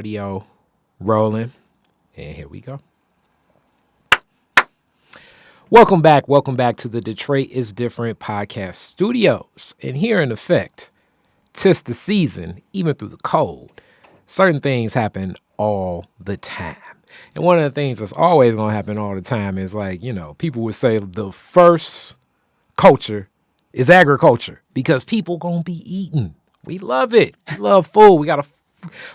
audio rolling. And here we go. Welcome back to the Detroit is Different podcast studios. And here in effect, 'tis the season, even through the cold, certain things happen all the time. And one of the things that's always going to happen all the time is people would say the first culture is agriculture because people going to be eating. We love it. We love food. We got a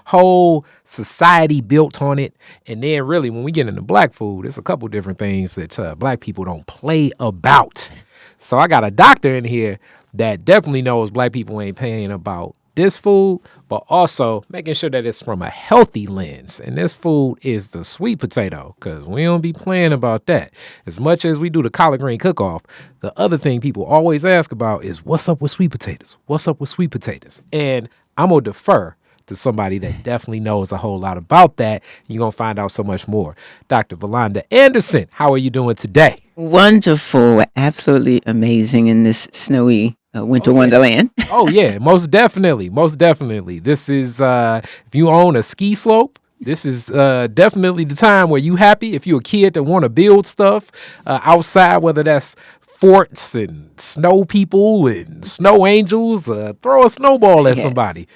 whole society built on it. And then really when we get into black food, there's a couple different things that black people don't play about. So I got a doctor in here that definitely knows black people ain't paying about this food, but also making sure that it's from a healthy lens. And this food is the sweet potato, because we don't be playing about that. As much as we do the collard green cook-off, the other thing people always ask about is what's up with sweet potatoes? What's up with sweet potatoes? And I'm going to defer to somebody that definitely knows a whole lot about that. You're going to find out so much more. Dr. Velonda Anderson, how are you doing today? Wonderful. Absolutely amazing in this snowy winter wonderland. Oh, yeah, most definitely. Most definitely. This is, if you own a ski slope, this is definitely the time where you happy. If you're a kid that want to build stuff outside, whether that's forts and snow people and snow angels, throw a snowball at somebody.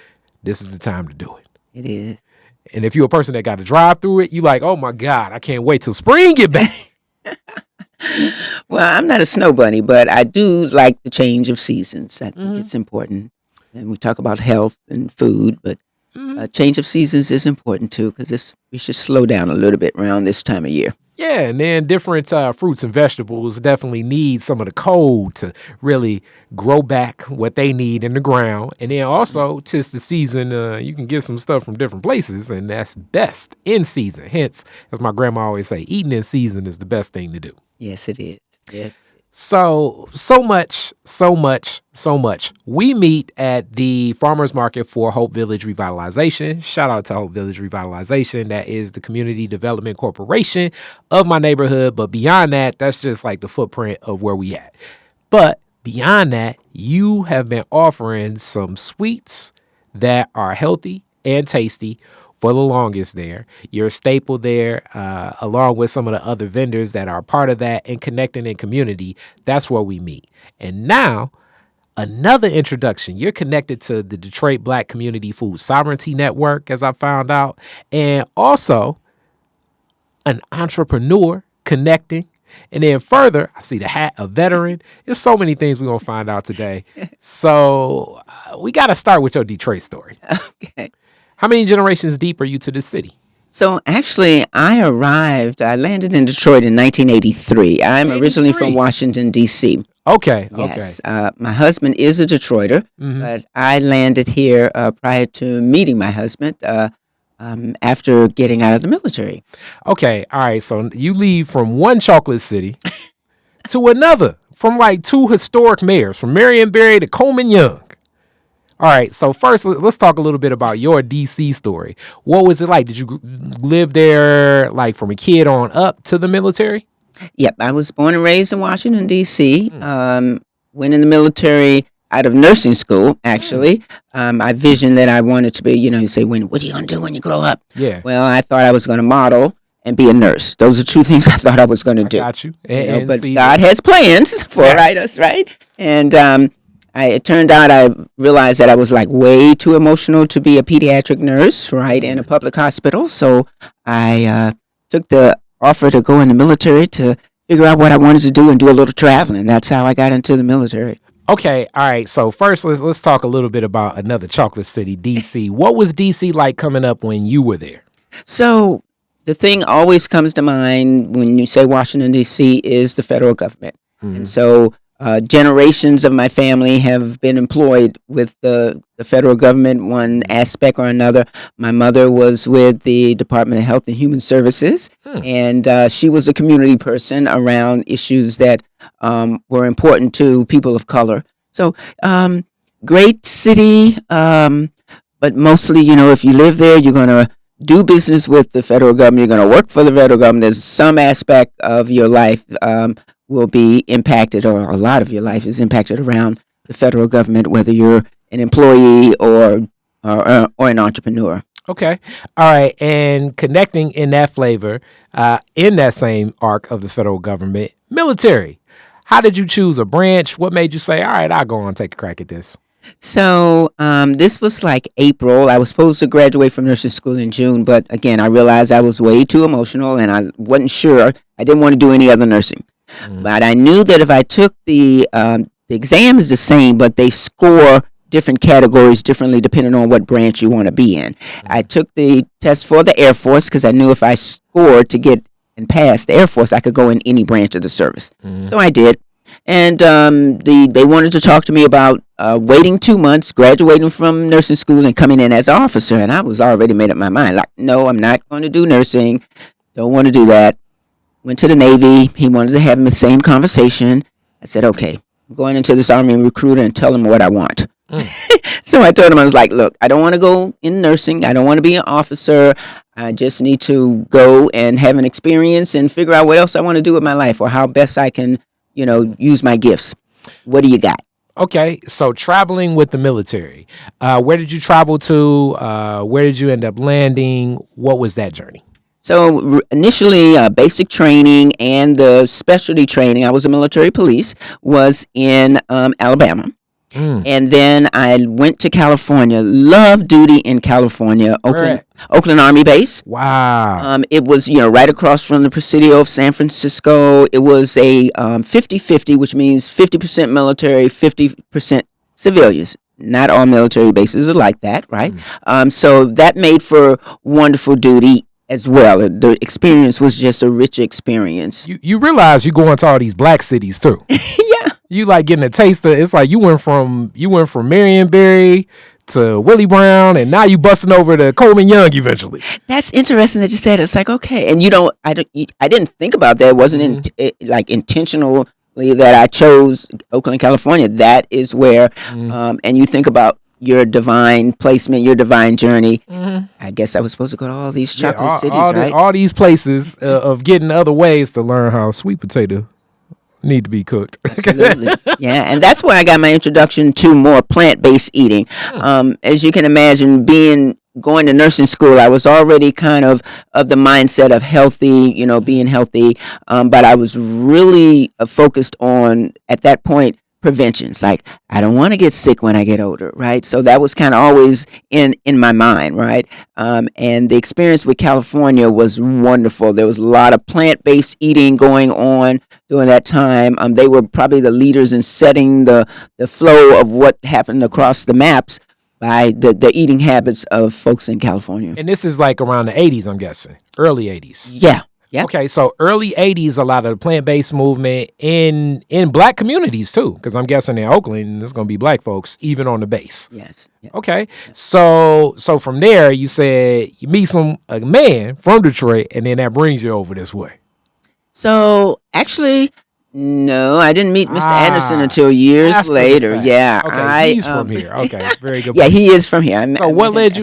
This is the time to do it. It is. And if you're a person that got to drive through it, you like, oh, my God, I can't wait till spring get back. Well, I'm not a snow bunny, but I do like the change of seasons. I think it's important. And we talk about health and food, but change of seasons is important, too, because we should slow down a little bit around this time of year. Yeah, and then different fruits and vegetables definitely need some of the cold to really grow back what they need in the ground. And then also, 'tis the season, you can get some stuff from different places, and that's best in season. Hence, as my grandma always say, eating in season is the best thing to do. Yes, it is. Yes. So much. We meet at the farmers market for Hope Village Revitalization. Shout out to Hope Village Revitalization. That is the community development corporation of my neighborhood. But beyond that, that's just like the footprint of where we at. But beyond that, you have been offering some sweets that are healthy and tasty for the longest there. You're a staple there, along with some of the other vendors that are part of that and connecting in community. That's where we meet. And now, another introduction. You're connected to the Detroit Black Community Food Sovereignty Network, as I found out, and also an entrepreneur connecting. And then further, I see the hat, a veteran. There's so many things we're going to find out today. So we got to start with your Detroit story. Okay. How many generations deep are you to the city? So actually, I landed in Detroit in 1983. I'm originally from Washington, D.C. Okay. Yes. My husband is a Detroiter, but I landed here prior to meeting my husband after getting out of the military. Okay. All right. So you leave from one chocolate city to another, from like two historic mayors, from Marion Barry to Coleman Young. All right, so first, let's talk a little bit about your D.C. story. What was it like? Did you live there like from a kid on up to the military? Yep, I was born and raised in Washington, D.C. Went in the military out of nursing school, actually. I visioned that I wanted to be, you say, what are you going to do when you grow up? Yeah. Well, I thought I was going to model and be a nurse. Those are two things I thought I was going to do. Got you. But God has plans for us, right? And it turned out I realized that I was like way too emotional to be a pediatric nurse, right, in a public hospital. So I took the offer to go in the military to figure out what I wanted to do and do a little traveling. That's how I got into the military. Okay, all right. So first, let's talk a little bit about another chocolate city, D.C. What was D.C. like coming up when you were there? So the thing always comes to mind when you say Washington, D.C. is the federal government. And so generations of my family have been employed with the federal government, one aspect or another. My mother was with the Department of Health and Human Services, and she was a community person around issues that were important to people of color. So great city, but mostly, if you live there, you're going to do business with the federal government. You're going to work for the federal government. There's some aspect of your life will be impacted, or a lot of your life is impacted around the federal government, whether you're an employee or an entrepreneur. Okay. All right. And connecting in that flavor, in that same arc of the federal government, military. How did you choose a branch? What made you say, all right, I'll go on and take a crack at this? So this was like April. I was supposed to graduate from nursing school in June, but again, I realized I was way too emotional and I wasn't sure. I didn't want to do any other nursing. But I knew that if I took the exam is the same, but they score different categories differently depending on what branch you want to be in. I took the test for the Air Force because I knew if I scored to get and pass the Air Force, I could go in any branch of the service. So I did. And they wanted to talk to me about waiting 2 months, graduating from nursing school, and coming in as an officer. And I was already made up my mind, like, no, I'm not going to do nursing. Don't want to do that. Went to the Navy. He wanted to have the same conversation. I said, okay, I'm going into this Army recruiter and tell him what I want. So I told him, I was like, look, I don't want to go in nursing. I don't want to be an officer. I just need to go and have an experience and figure out what else I want to do with my life or how best I can, use my gifts. What do you got? Okay, so traveling with the military. Where did you travel to? Where did you end up landing? What was that journey? So initially, basic training and the specialty training, I was a military police, was in Alabama. And then I went to California, loved duty in California, Oakland Army Base. Wow. It was, right across from the Presidio of San Francisco. It was a 50-50, which means 50% military, 50% civilians. Not all military bases are like that, right? So that made for wonderful duty as well. The experience was just a rich experience. You realize you go into all these black cities too. Yeah. You like getting a taste of. It's like you went from Marionberry to Willie Brown, and now you busting over to Coleman Young eventually. That's interesting that you said. It's like, okay, and I didn't think about that. It wasn't intentionally that I chose Oakland, California. That is where, and you think about your divine placement, your divine journey. I guess I was supposed to go to all these chocolate cities, right? All these places of getting other ways to learn how sweet potato need to be cooked. Absolutely. Yeah, and that's where I got my introduction to more plant-based eating. As you can imagine, going to nursing school, I was already kind of the mindset of healthy, being healthy. But I was really focused on, at that point, preventions. Like, I don't want to get sick when I get older, right? So that was kind of always in my mind, right? And the experience with California was wonderful. There was a lot of plant-based eating going on during that time. They were probably the leaders in setting the flow of what happened across the maps by the eating habits of folks in California. And this is like around the 80s, I'm guessing. Early 80s. Yeah. Yep. Okay, so early 80s, a lot of the plant-based movement in black communities too, because I'm guessing in Oakland, there's going to be black folks even on the base. Yes. Yep. Okay, so from there, you said you meet a man from Detroit, and then that brings you over this way. So actually, no, I didn't meet Mr. Anderson until years later. Yeah, okay, he's from here. Okay, very good. Yeah, he is from here. So what led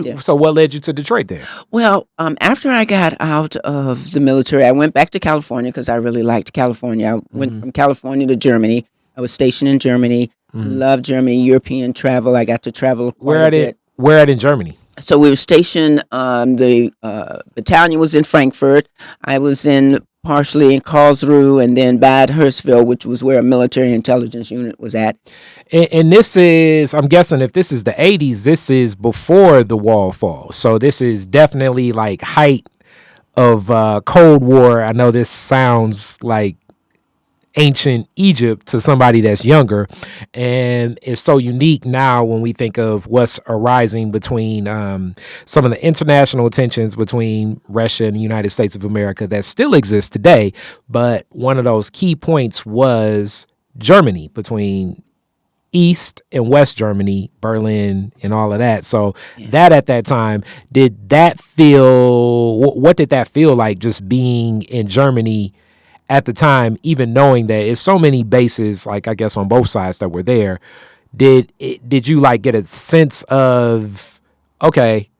you to Detroit then? Well, after I got out of the military, I went back to California because I really liked California. I went from California to Germany. I was stationed in Germany. Loved Germany, European travel. I got to travel quite a bit. Where at in Germany? So we were stationed. The battalion was in Frankfurt. I was partially in Karlsruhe, and then Bad Hersfeld, which was where a military intelligence unit was at. And this is, I'm guessing, if this is the 80s, this is before the wall falls. So this is definitely like height of Cold War. I know this sounds like ancient Egypt to somebody that's younger, and it's so unique now when we think of what's arising between some of the international tensions between Russia and the United States of America that still exists today. But one of those key points was Germany, between East and West Germany, Berlin, and all of that. So that at that time, what did that feel like, just being in Germany at the time, even knowing that it's so many bases, like I guess on both sides that were there? Did you like get a sense of, okay,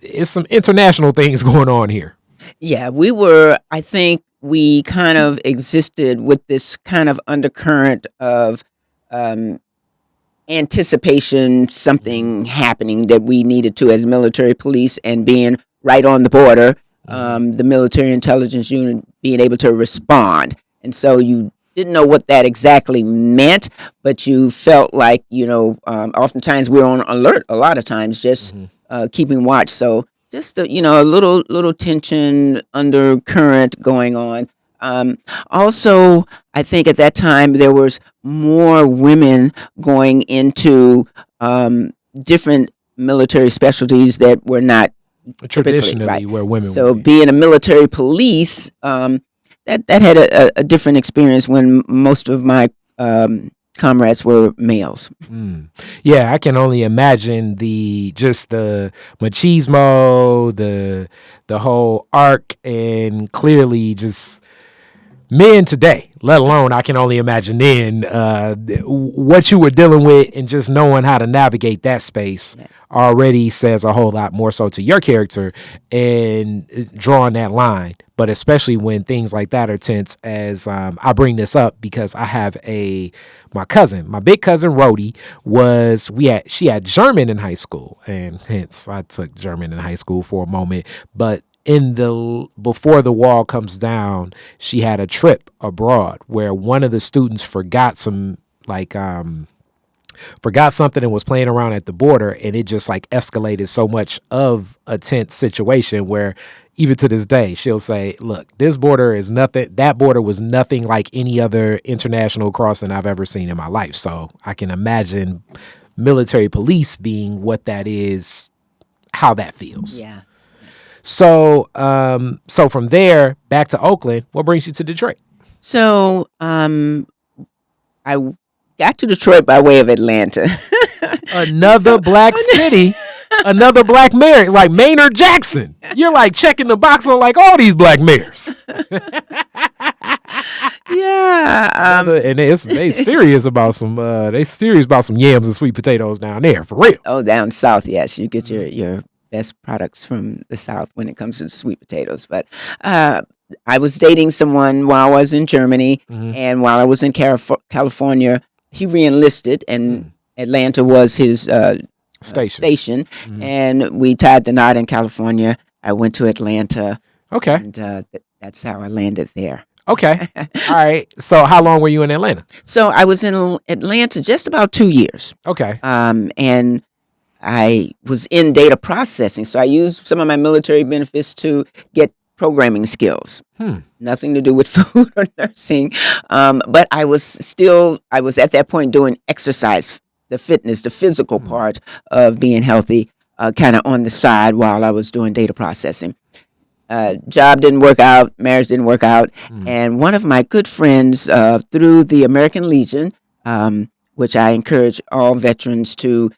it's some international things going on here? Yeah, I think we kind of existed with this kind of undercurrent of anticipation, something happening that we needed to as military police, and being right on the border, the military intelligence unit being able to respond. And so you didn't know what that exactly meant, but you felt like, oftentimes we're on alert a lot of times, just keeping watch. So just a little tension undercurrent going on. Also, I think at that time there was more women going into different military specialties that were not typically Traditionally, right. where women So would be. being a military police, that had a different experience when most of my comrades were males. Yeah, I can only imagine the machismo, the whole arc, and clearly just men today, let alone I can only imagine then what you were dealing with, and just knowing how to navigate that space already says a whole lot more so to your character and drawing that line. But especially when things like that are tense, as I bring this up because I have my big cousin Rhodey she had German in high school, and hence I took German in high school for a moment. But before the wall comes down, she had a trip abroad where one of the students forgot something and was playing around at the border, and it just like escalated so much of a tense situation where even to this day she'll say, look, that border was nothing like any other international crossing I've ever seen in my life. So I can imagine military police being what that is, how that feels. Yeah. So from there back to Oakland, what brings you to Detroit? So I got to Detroit by way of Atlanta. Another black city, another black mayor, like Maynard Jackson. You're like checking the box on like all these black mayors. Yeah. And they serious about some yams and sweet potatoes down there for real. Oh, down south, yes, you get your best products from the south when it comes to sweet potatoes. But I was dating someone while I was in Germany, and while I was in California, he reenlisted, and Atlanta was his station, and we tied the knot in California. I went to Atlanta. Okay. And that's how I landed there. Okay. All right. So how long were you in Atlanta? So I was in Atlanta just about 2 years. Okay. And I was in data processing. So I used some of my military benefits to get programming skills. Nothing to do with food or nursing. But I was at that point doing exercise, the fitness, the physical part of being healthy, kind of on the side while I was doing data processing. Job didn't work out, marriage didn't work out. And one of my good friends through the American Legion, which I encourage all veterans to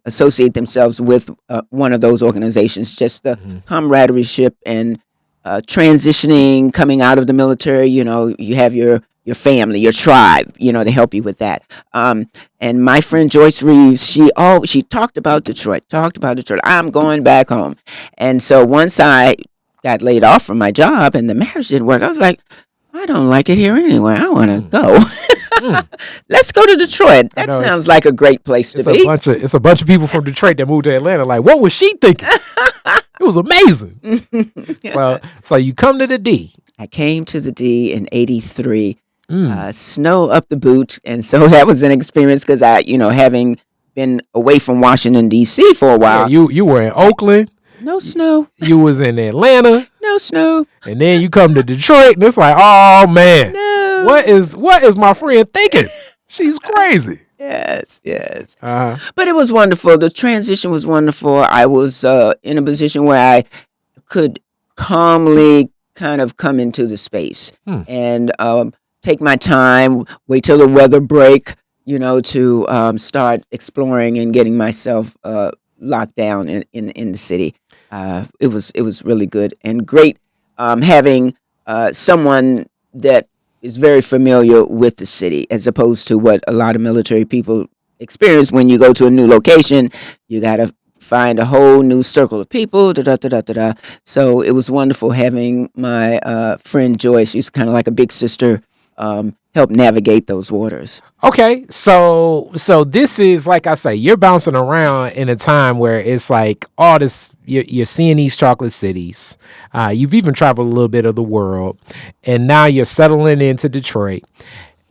associate themselves with one of those organizations, just the camaraderie and transitioning, coming out of the military, you have your family, your tribe, to help you with that. And my friend Joyce Reeves, she talked about Detroit. I'm going back home. And so once I got laid off from my job and the marriage didn't work, I was like, I don't like it here anyway. I want to go. Let's go to Detroit. That sounds like a great place to be. It's a bunch of people from Detroit that moved to Atlanta. Like, what was she thinking? It was amazing. So you come to the D. I came to the D in '83. Snow up the boot, and so that was an experience because having been away from Washington D.C. for a while. Yeah, you were in Oakland. No snow. You was in Atlanta. No snow. And then you come to Detroit, and it's like, oh man, no. What is my friend thinking? She's crazy. Yes. But it was wonderful. The transition was wonderful. I was in a position where I could calmly kind of come into the space and take my time, wait till the weather break, to start exploring and getting myself locked down in the city. It was really good and great having someone that is very familiar with the city, as opposed to what a lot of military people experience when you go to a new location. You got to find a whole new circle of people. So it was wonderful having my friend Joyce. She's kind of like a big sister help navigate those waters. Okay, so this is, like I say, you're bouncing around in a time where it's like all this. You're seeing these chocolate cities. You've even traveled a little bit of the world, and now you're settling into Detroit.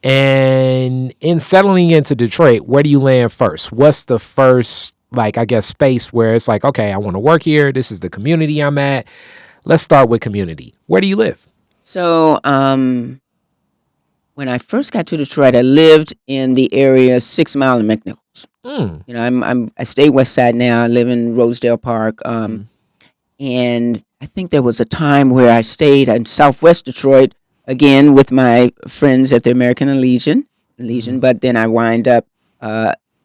And in settling into Detroit, where do you land first? What's the first, like, I guess, space where it's like, okay, I want to work here. This is the community I'm at. Let's start with community. Where do you live? So when I first got to Detroit, I lived in the area 6 Mile and McNichols. You know, I stay West Side now. I live in Rosedale Park, and I think there was a time where I stayed in Southwest Detroit again with my friends at the American Legion. But then I wind up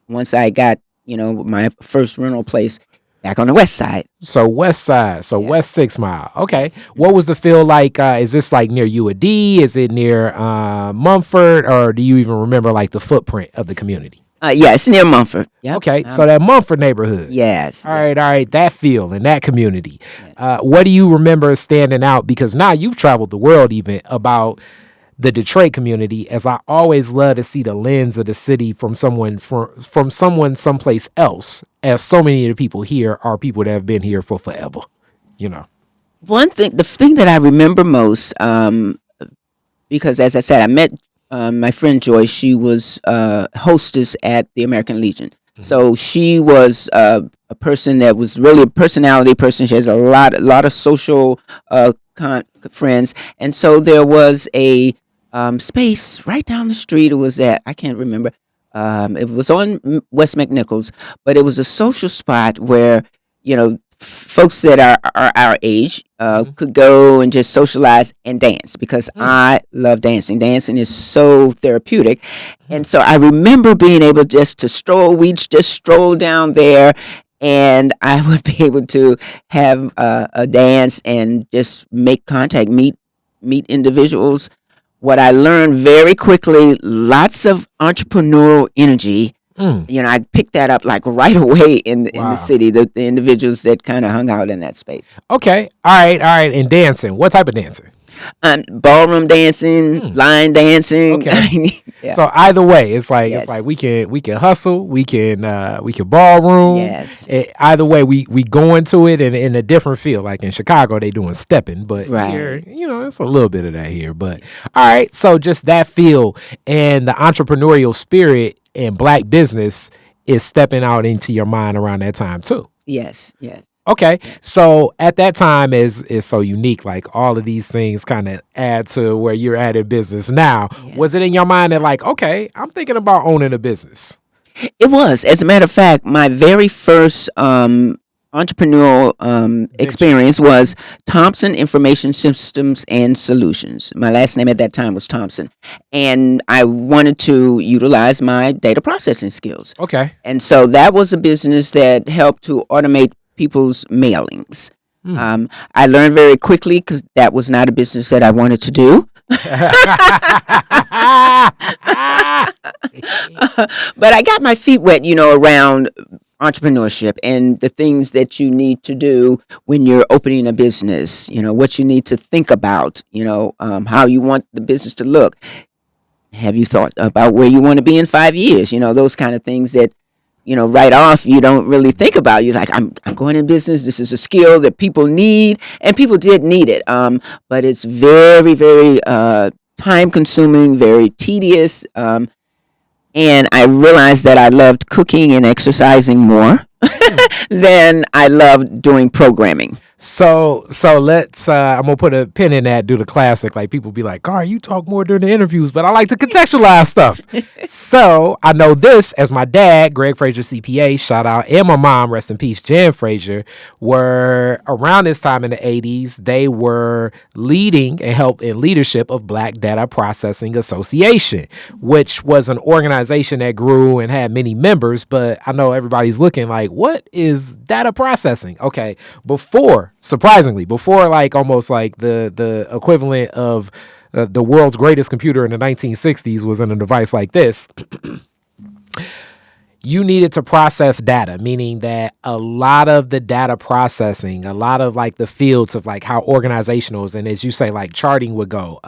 once I got my first rental place back on the West Side. So West Side, so West 6 Mile. Okay, Yes. what was the feel like? Is this like near UAD? Is it near Mumford, or do you even remember like the footprint of the community? Yeah, it's near Mumford. Yep. Okay, so that Mumford neighborhood. Yes. All right, that feel in that community. What do you remember standing out? Because now you've traveled the world even about the Detroit community, as I always love to see the lens of the city from someone someplace else, as so many of the people here are people that have been here for forever, The thing that I remember most, because as I said, I met my friend Joyce. She was hostess at the American Legion. So she was a person that was really a personality person. She has a lot of social friends, and so there was a space right down the street. It was at, I can't remember. It was on West McNichols, but it was a social spot where folks that are our age could go and just socialize and dance, because I love dancing. Dancing is so therapeutic. And so I remember being able just to stroll. We'd just stroll down there, and I would be able to have a dance and just make contact, meet individuals. What I learned very quickly, lots of entrepreneurial energy. I picked that up like right away in the city, the individuals that kind of hung out in that space. Okay, all right. And dancing, what type of dancing? Ballroom dancing, line dancing. Okay. Yeah. So either way, it's like Yes. we can hustle, we can ballroom. Yes. Either way, we go into it in a different field. Like in Chicago, they doing stepping, but Right. here, it's a little bit of that here. But all right, so just that feel and the entrepreneurial spirit and Black business is stepping out into your mind around that time too. Yes. Okay, so at that time is so unique. Like all of these things kind of add to where you're at in business now. Yes. Was it in your mind that like, okay, I'm thinking about owning a business? It was. As a matter of fact, my very first entrepreneurial experience was Thompson Information Systems and Solutions. My last name at that time was Thompson. And I wanted to utilize my data processing skills. Okay. And so that was a business that helped to automate people's mailings. I learned very quickly, because that was not a business that I wanted to do. But I got my feet wet, around entrepreneurship and the things that you need to do when you're opening a business, what you need to think about, how you want the business to look. Have you thought about where you want to be in 5 years? Those kind of things that, right off, you don't really think about. You're like, I'm going in business. This is a skill that people need, and people did need it. But it's very, very time consuming, very tedious. And I realized that I loved cooking and exercising more than I loved doing programming. So let's I'm gonna put a pin in that, do the classic. Like people be like, Gar, you talk more during the interviews, but I like to contextualize stuff. So I know this as my dad, Greg Frazier CPA, shout out, and my mom, rest in peace, Jan Frazier, were around this time in the 80s, they were leading and help in leadership of Black Data Processing Association, which was an organization that grew and had many members. But I know everybody's looking like, what is data processing? Okay, surprisingly, before like almost like the equivalent of the world's greatest computer in the 1960s was in a device like this, you needed to process data, meaning that a lot of the data processing, a lot of like the fields of like how organizationals, and as you say, like charting would go,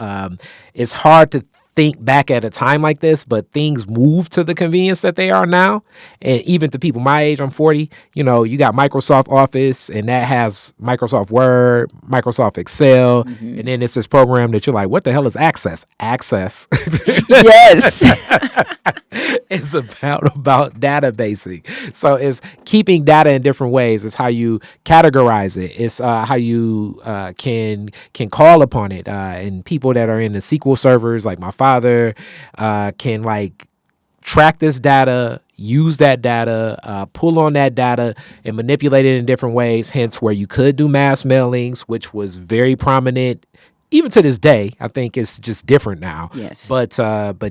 it's hard to think back at a time like this, but things move to the convenience that they are now. And even to people my age, I'm 40, you got Microsoft Office, and that has Microsoft Word, Microsoft Excel, and then it's this program that you're like, what the hell is Access? Access. Yes. It's about databasing. So it's keeping data in different ways. It's how you categorize it. It's how you can call upon it. And people that are in the SQL servers, like my father, can like track this data, use that data, pull on that data and manipulate it in different ways. Hence where you could do mass mailings, which was very prominent. Even to this day, I think it's just different now. Yes. But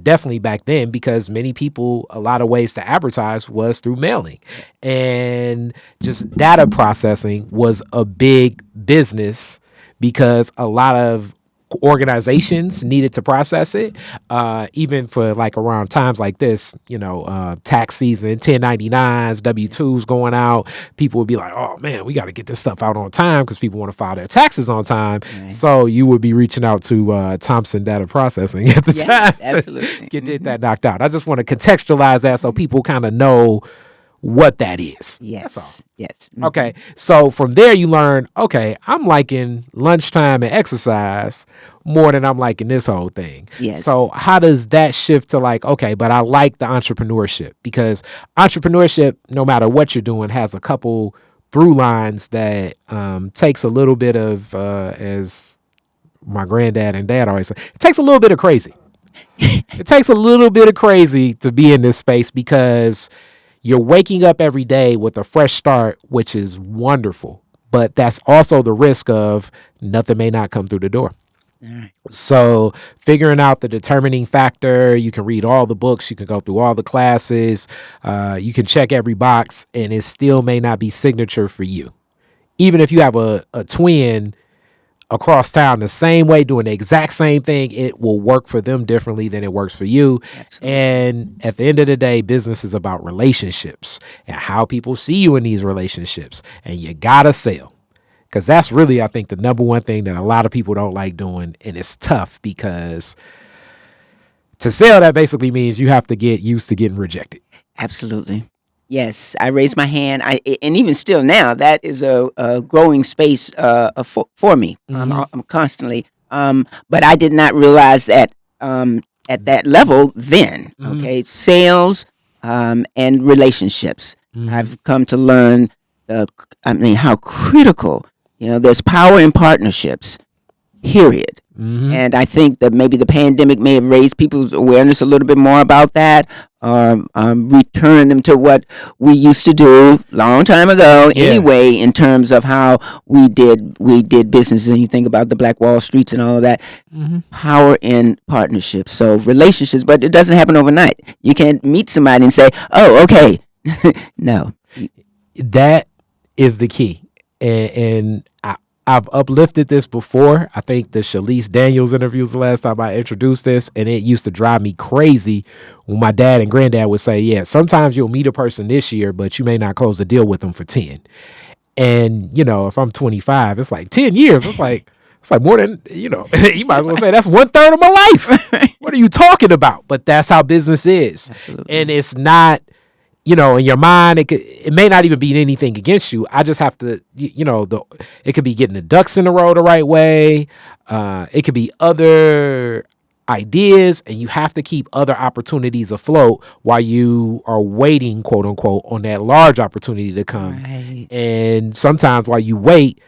definitely back then, because many people, a lot of ways to advertise was through mailing. And just data processing was a big business because a lot of organizations needed to process it, even for like around times like this, tax season, 1099s, W-2s going out. People would be like, oh man, we got to get this stuff out on time because people want to file their taxes on time. Right. So you would be reaching out to Thompson Data Processing at the time absolutely. to get that knocked out. I just want to contextualize that so people kind of know what that is. Yes. Yes. Mm-hmm. Okay. So from there you learn, okay, I'm liking lunchtime and exercise more than I'm liking this whole thing. Yes. So how does that shift to like, okay, but I like the entrepreneurship, because entrepreneurship, no matter what you're doing, has a couple through lines that takes a little bit of, as my granddad and dad always say, it takes a little bit of crazy. It takes a little bit of crazy to be in this space, because you're waking up every day with a fresh start, which is wonderful. But that's also the risk of nothing may not come through the door. All right. So figuring out the determining factor, you can read all the books, you can go through all the classes, you can check every box, and it still may not be signature for you. Even if you have a twin across town the same way, doing the exact same thing, it will work for them differently than it works for you. Absolutely. And at the end of the day, business is about relationships and how people see you in these relationships. And you gotta sell, because that's really, I think, the number one thing that a lot of people don't like doing. And it's tough, because to sell, that basically means you have to get used to getting rejected. Absolutely. Yes, I raised my hand. And even still now, that is a growing space for me. I'm constantly. But I did not realize that at that level then. Mm-hmm. Okay, sales and relationships. Mm-hmm. I've come to learn how critical. There's power in partnerships. Period. Mm-hmm. And I think that maybe the pandemic may have raised people's awareness a little bit more about that, return them to what we used to do long time ago. Yeah. Anyway, in terms of how we did business, and you think about the Black Wall Streets and all of that. Mm-hmm. Power in partnerships, so relationships, but it doesn't happen overnight. You can't meet somebody and say, "Oh, okay." No, that is the key, and I've uplifted this before. I think the Shalise Daniels interview was the last time I introduced this, and it used to drive me crazy when my dad and granddad would say, yeah, sometimes you'll meet a person this year, but you may not close a deal with them for 10. And, if I'm 25, it's like 10 years. It's like more than, you might as well say that's 1/3 of my life. What are you talking about? But that's how business is. Absolutely. And it's not, in your mind, it may not even be anything against you. I just have to, it could be getting the ducks in a row the right way. It could be other ideas, and you have to keep other opportunities afloat while you are waiting, quote unquote, on that large opportunity to come. Right. And sometimes while you wait,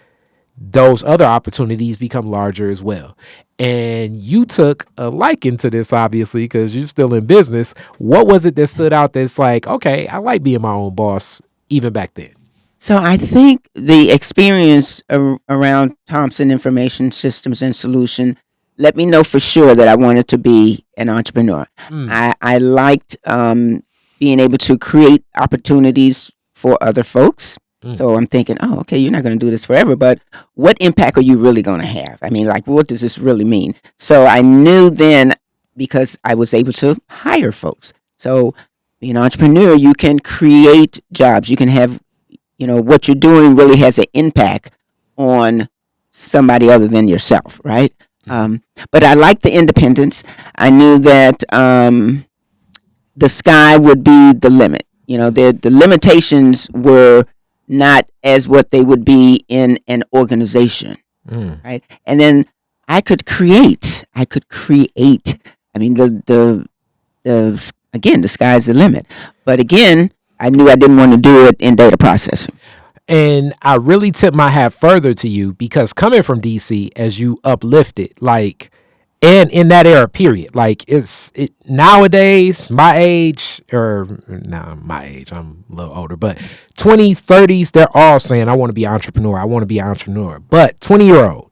those other opportunities become larger as well. And you took a liking to this, obviously, because you're still in business. What was it that stood out that's like, okay, I like being my own boss even back then? So I think the experience around Thompson Information Systems and Solution let me know for sure that I wanted to be an entrepreneur. I liked being able to create opportunities for other folks. So I'm thinking, oh, okay, you're not going to do this forever, but what impact are you really going to have? I mean, like, what does this really mean? So I knew then, because I was able to hire folks. So being an entrepreneur, you can create jobs. You can have, what you're doing really has an impact on somebody other than yourself, right? But I liked the independence. I knew that the sky would be the limit. The limitations were not as what they would be in an organization, right? And then I could create. I mean, the again, the sky's the limit. But again, I knew I didn't want to do it in data processing. And I really tip my hat further to you because coming from DC, as you uplifted, like, and in that era, period, like, nowadays, my age, I'm a little older, but 20s, 30s, they're all saying, I want to be an entrepreneur. I want to be an entrepreneur. But 20-year-old,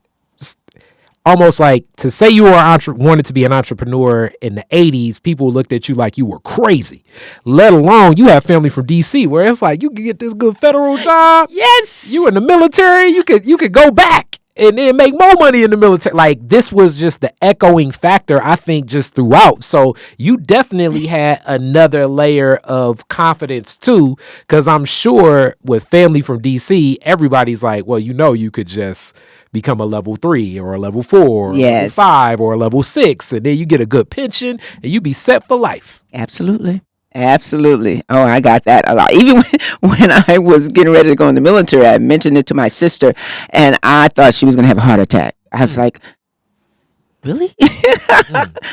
almost like to say you wanted to be an entrepreneur in the 80s, people looked at you like you were crazy, let alone you have family from DC where it's like you could get this good federal job. Yes. You in the military, you could go back and then make more money in the military. Like, this was just the echoing factor, I think, just throughout. So you definitely had another layer of confidence too, because I'm sure with family from DC, everybody's like, well, you could just become a level 3 or a level 4 or a level 5 or a level 6, and then you get a good pension and you be set for life. Absolutely. Oh, I got that a lot. Even when I was getting ready to go in the military, I mentioned it to my sister, and I thought she was going to have a heart attack. I was like, really?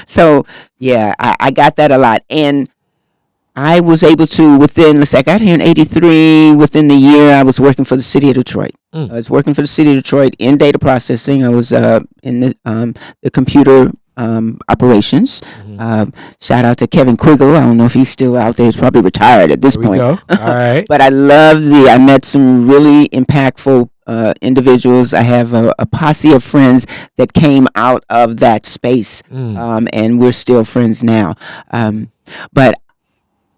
So, yeah, I got that a lot. And I was able to, I got here in 83. Within the year, I was working for the city of Detroit. I was working for the city of Detroit in data processing. I was in the computer operations. Shout out to Kevin Quiggle. I don't know if he's still out there. He's probably retired at this point. All right. But I met some really impactful individuals. I have a posse of friends that came out of that space, and we're still friends now. But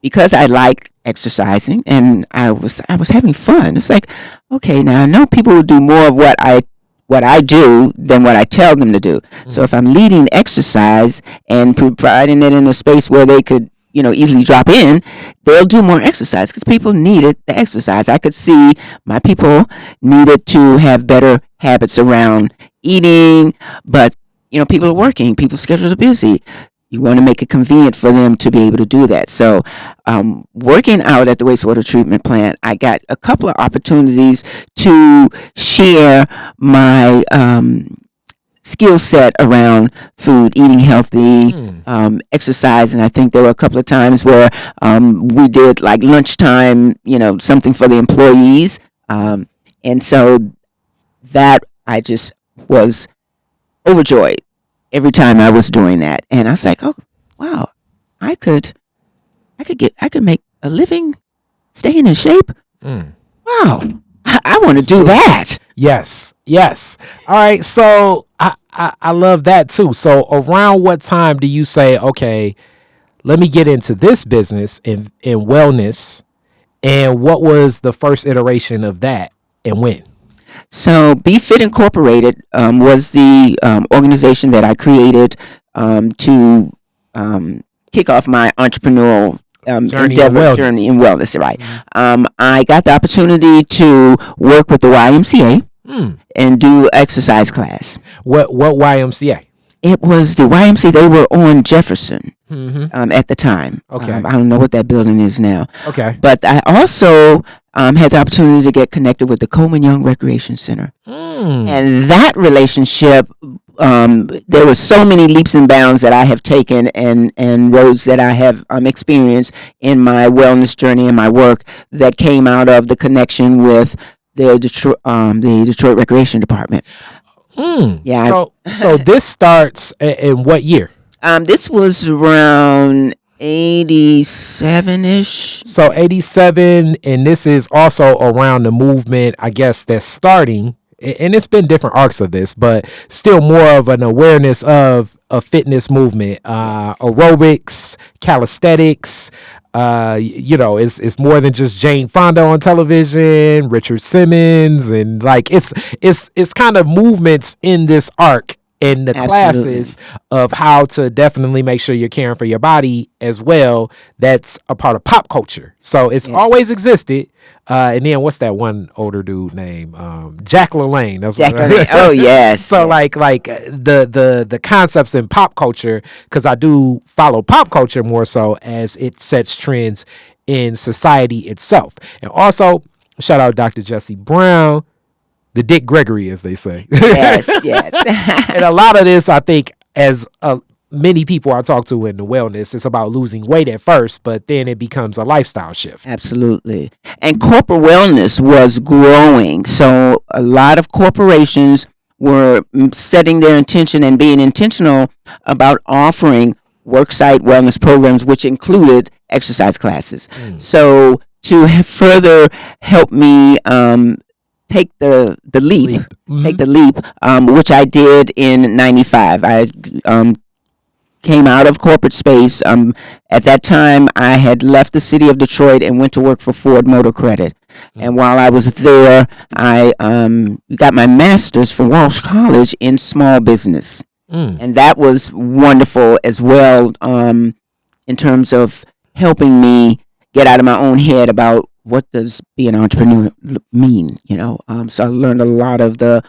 because I like exercising and I was having fun, it's like, okay, now I know people will do more of what I do than what I tell them to do. So if I'm leading exercise and providing it in a space where they could, easily drop in, they'll do more exercise because people needed the exercise. I could see my people needed to have better habits around eating, but, people are working, people's schedules are busy. You want to make it convenient for them to be able to do that. So working out at the wastewater treatment plant, I got a couple of opportunities to share my skill set around food, eating healthy, exercise. And I think there were a couple of times where we did like lunchtime, something for the employees. And so that I just was overjoyed every time I was doing that. And I was like, oh, wow, I could make a living staying in shape. Wow. I want to do that. Yes. All right. So I love that too. So around what time do you say, okay, let me get into this business in wellness? And what was the first iteration of that and when? So Be Fit Incorporated was the organization that I created to kick off my entrepreneurial journey in wellness, right? I got the opportunity to work with the YMCA and do exercise class. What YMCA? It was the YMCA. They were on Jefferson at the time. Okay. I don't know what that building is now. Okay. But I also had the opportunity to get connected with the Coleman Young Recreation Center. And that relationship, there were so many leaps and bounds that I have taken and roads that I have experienced in my wellness journey and my work that came out of the connection with the Detroit Recreation Department. Yeah. So this starts in what year? This was around 87-ish. So 87, and this is also around the movement, I guess, that's starting, and it's been different arcs of this, but still more of an awareness of a fitness movement, aerobics, calisthenics. It's more than just Jane Fonda on television, Richard Simmons, and like it's kind of movements in this arc. in the Absolutely. classes of how to definitely make sure you're caring for your body as well. That's a part of pop culture. So it's Yes. always existed. And then what's that one older dude name? Jack LaLanne. That's Jack what- LaLanne. Oh, yes. So yes. like the concepts in pop culture, because I do follow pop culture more so as it sets trends in society itself. And also shout out Dr. Jesse Brown, the Dick Gregory, as they say. Yes, yes. And a lot of this, I think, as many people I talk to in the wellness, it's about losing weight at first, but then it becomes a lifestyle shift. Absolutely. And corporate wellness was growing. So a lot of corporations were setting their intention and being intentional about offering worksite wellness programs, which included exercise classes. So to further help me take the leap, take the leap, which I did in '95. I came out of corporate space. At that time, I had left the city of Detroit and went to work for Ford Motor Credit. And while I was there, I got my master's from Walsh College in small business. And that was wonderful as well, in terms of helping me get out of my own head about what does be an entrepreneur mean, so I learned a lot of the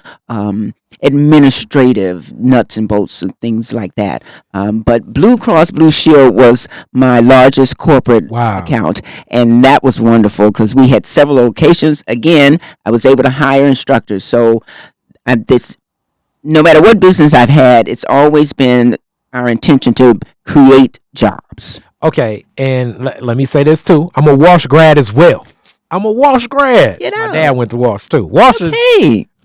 administrative nuts and bolts and things like that. But Blue Cross Blue Shield was my largest corporate account, and that was wonderful because we had several locations. Again, I was able to hire instructors. So no matter what business I've had, it's always been our intention to create jobs. Okay, and let me say this too. I'm a Walsh grad as well. I'm a Walsh grad. My dad went to Walsh too. Walsh is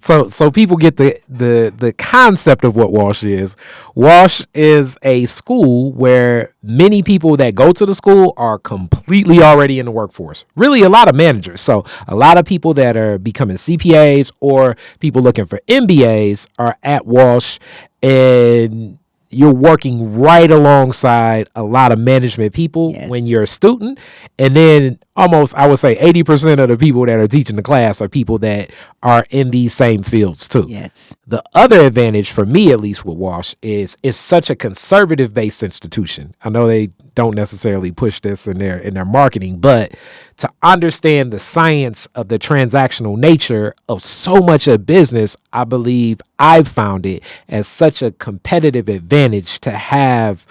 so people get the concept of what Walsh is. Walsh is a school where many people that go to the school are completely already in the workforce. Really, a lot of managers. So a lot of people that are becoming CPAs or people looking for MBAs are at Walsh, and you're working right alongside a lot of management people when you're a student. And then almost, I would say 80% of the people that are teaching the class are people that are in these same fields too. Yes. The other advantage for me, at least with Walsh, is it's such a conservative based institution. I know they don't necessarily push this in their marketing, but to understand the science of the transactional nature of so much of business, I believe I've found it as such a competitive advantage to have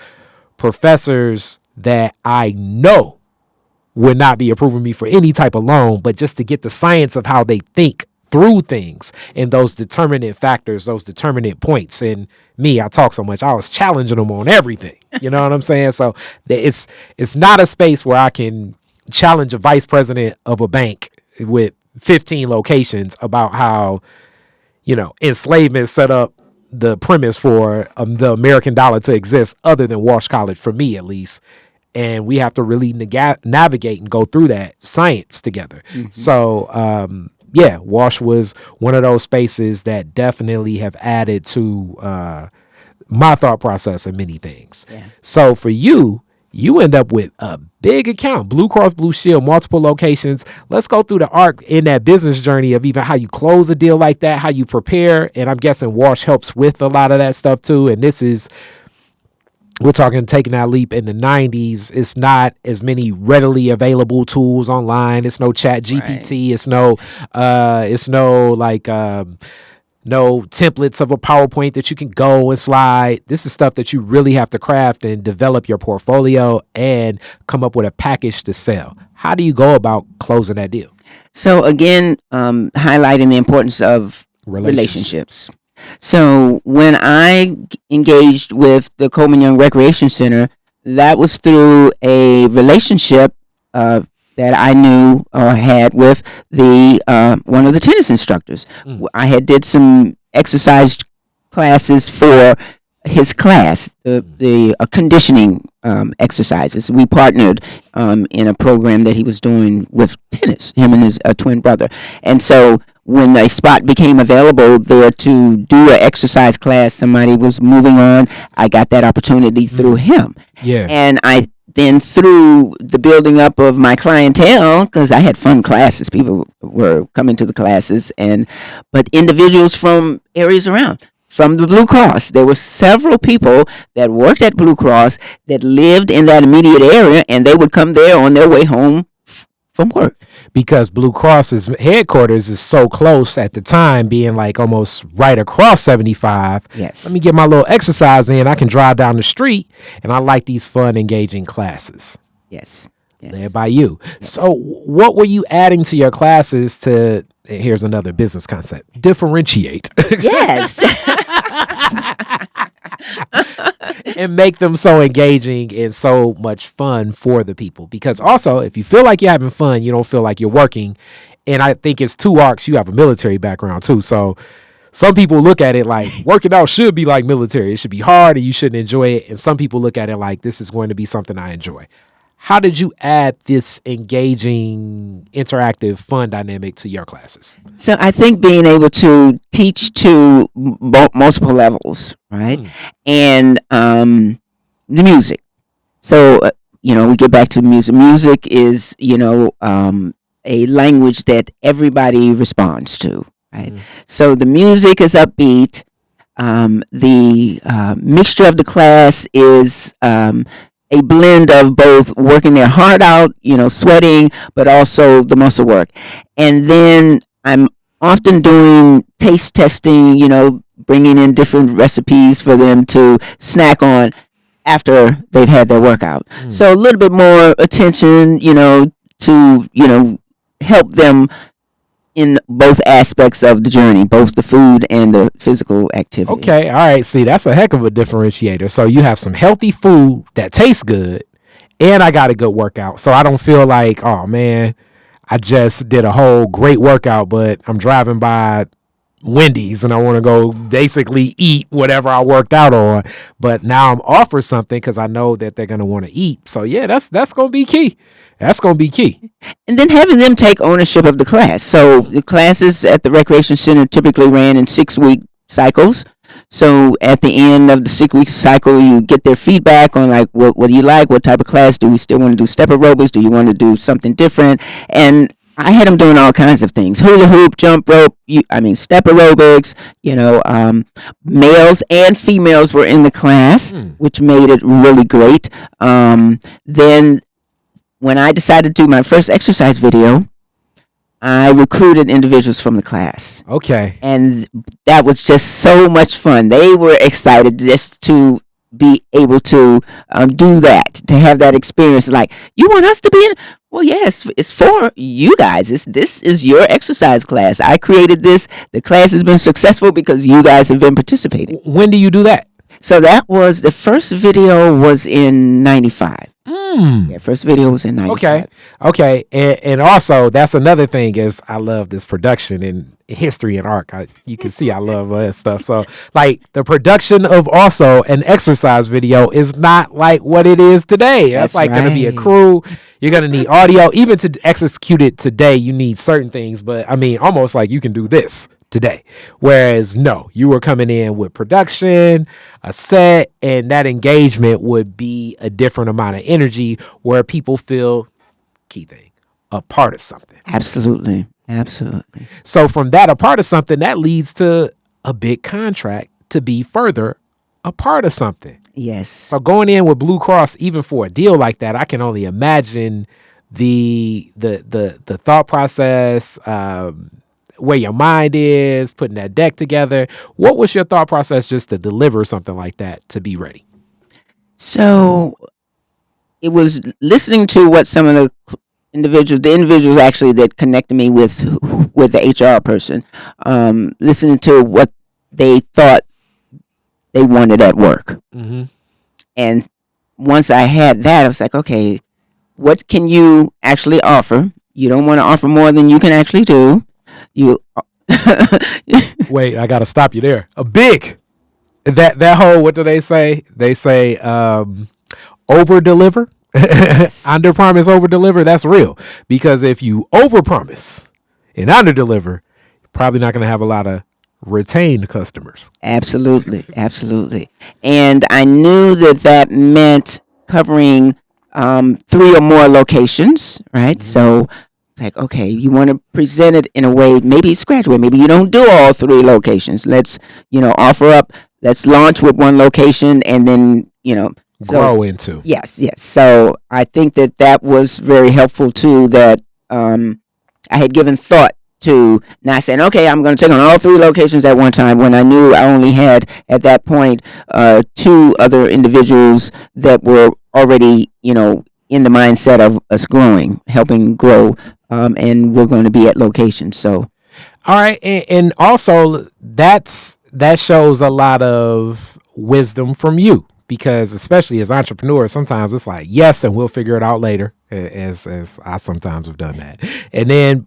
professors that I know would not be approving me for any type of loan, but just to get the science of how they think through things and those determinant factors, those determinant points. And me, I talk so much, I was challenging them on everything. You know what I'm saying? So it's not a space where I can challenge a vice president of a bank with 15 locations about how, enslavement set up the premise for the American dollar to exist, other than Walsh College, for me at least. And we have to really navigate and go through that science together. So, Walsh was one of those spaces that definitely have added to my thought process in many things. Yeah. So for you end up with a big account, Blue Cross Blue Shield, multiple locations. Let's go through the arc in that business journey of even how you close a deal like that, how you prepare. And I'm guessing Walsh helps with a lot of that stuff too. And we're talking taking that leap in the 90s. It's not as many readily available tools online. It's no chat GPT. Right. It's no templates of a PowerPoint that you can go and slide. This is stuff that you really have to craft and develop your portfolio and come up with a package to sell. How do you go about closing that deal? So again, highlighting the importance of relationships. So when I engaged with the Coleman Young Recreation Center, that was through a relationship that I knew or had with the one of the tennis instructors. I had did some exercise classes for his class, the conditioning exercises. We partnered in a program that he was doing with tennis, him and his twin brother. And so when a spot became available there to do an exercise class, somebody was moving on, I got that opportunity through him. Yeah. And I then through the building up of my clientele, because I had fun classes, people were coming to the classes, but individuals from areas around from the Blue Cross. There were several people that worked at Blue Cross that lived in that immediate area, and they would come there on their way home from work. Because Blue Cross's headquarters is so close at the time, being like almost right across 75. Yes. Let me get my little exercise in. I can drive down the street, and I like these fun, engaging classes. Yes. Led by you. Yes. So what were you adding to your classes to, here's another business concept, differentiate? Yes. And make them so engaging and so much fun for the people. Because also, if you feel like you're having fun, you don't feel like you're working. And I think it's two arcs. You have a military background too. So some people look at it like working out should be like military. It should be hard and you shouldn't enjoy it. And some people look at it like this is going to be something I enjoy. How did you add this engaging, interactive, fun dynamic to your classes? So I think being able to teach to multiple levels, right? And the music. So, we get back to music. Music is, a language that everybody responds to, right? So the music is upbeat. The mixture of the class is a blend of both working their heart out, sweating, but also the muscle work. And then I'm often doing taste testing, bringing in different recipes for them to snack on after they've had their workout. So a little bit more attention, to, help them in both aspects of the journey, both the food and the physical activity. Okay, all right. See, that's a heck of a differentiator. So you have some healthy food that tastes good, and I got a good workout. So I don't feel like, oh, man, I just did a whole great workout, but I'm driving by Wendy's and I want to go basically eat whatever I worked out on. But now I'm offered something because I know that they're going to want to eat. So, yeah, that's going to be key. That's going to be key. And then having them take ownership of the class. So the classes at the Recreation Center typically ran in 6-week cycles. So at the end of the 6-week cycle, you get their feedback on like, what do you like? What type of class? Do we still want to do step aerobics? Do you want to do something different? And I had them doing all kinds of things: hula hoop, jump rope, step aerobics, males and females were in the class, which made it really great. Then when I decided to do my first exercise video, I recruited individuals from the class. Okay. And that was just so much fun. They were excited just to be able to do that, to have that experience. Like, you want us to be in? Well, yes, it's for you guys. This is your exercise class. I created this. The class has been successful because you guys have been participating. When do you do that? So that was, the first video was in 95. Yeah, first video was in 95. Okay. And also, that's another thing is I love this production and history and art. You can see I love that stuff. So, like, the production of also an exercise video is not like what it is today. That's like going to be a crew. You're going to need audio. Even to execute it today, you need certain things. But, almost like you can do this today. Whereas, no, you were coming in with production, a set, and that engagement would be a different amount of energy where people feel, key thing, a part of something. Absolutely. So from that, a part of something, that leads to a big contract to be further a part of something. Yes. So going in with Blue Cross, even for a deal like that, I can only imagine the thought process, where your mind is, putting that deck together. What was your thought process just to deliver something like that to be ready? So it was listening to what some of the individuals actually that connected me with the HR person, listening to what they thought they wanted at work. And once I had that, I was like, okay, what can you actually offer? You don't want to offer more than you can actually do. Wait, I got to stop you there. A big, that whole, what do they say? They say, over deliver, under promise, over deliver. That's real, because if you over promise and under deliver, you're probably not going to have a lot of retained customers. Absolutely. And I knew that meant covering 3 or more locations, right? So like, okay, you want to present it in a way, maybe it's graduate, maybe you don't do all 3 locations. Let's, offer up, let's launch with 1 location and then, Grow into. Yes. So I think that was very helpful too, that I had given thought to not saying, okay, I'm going to take on all 3 locations at one time, when I knew I only had at that point 2 other individuals that were already, in the mindset of us growing, helping grow, and we're going to be at locations. So, all right, and also that shows a lot of wisdom from you, because especially as entrepreneurs, sometimes it's like yes, and we'll figure it out later, as I sometimes have done that, and then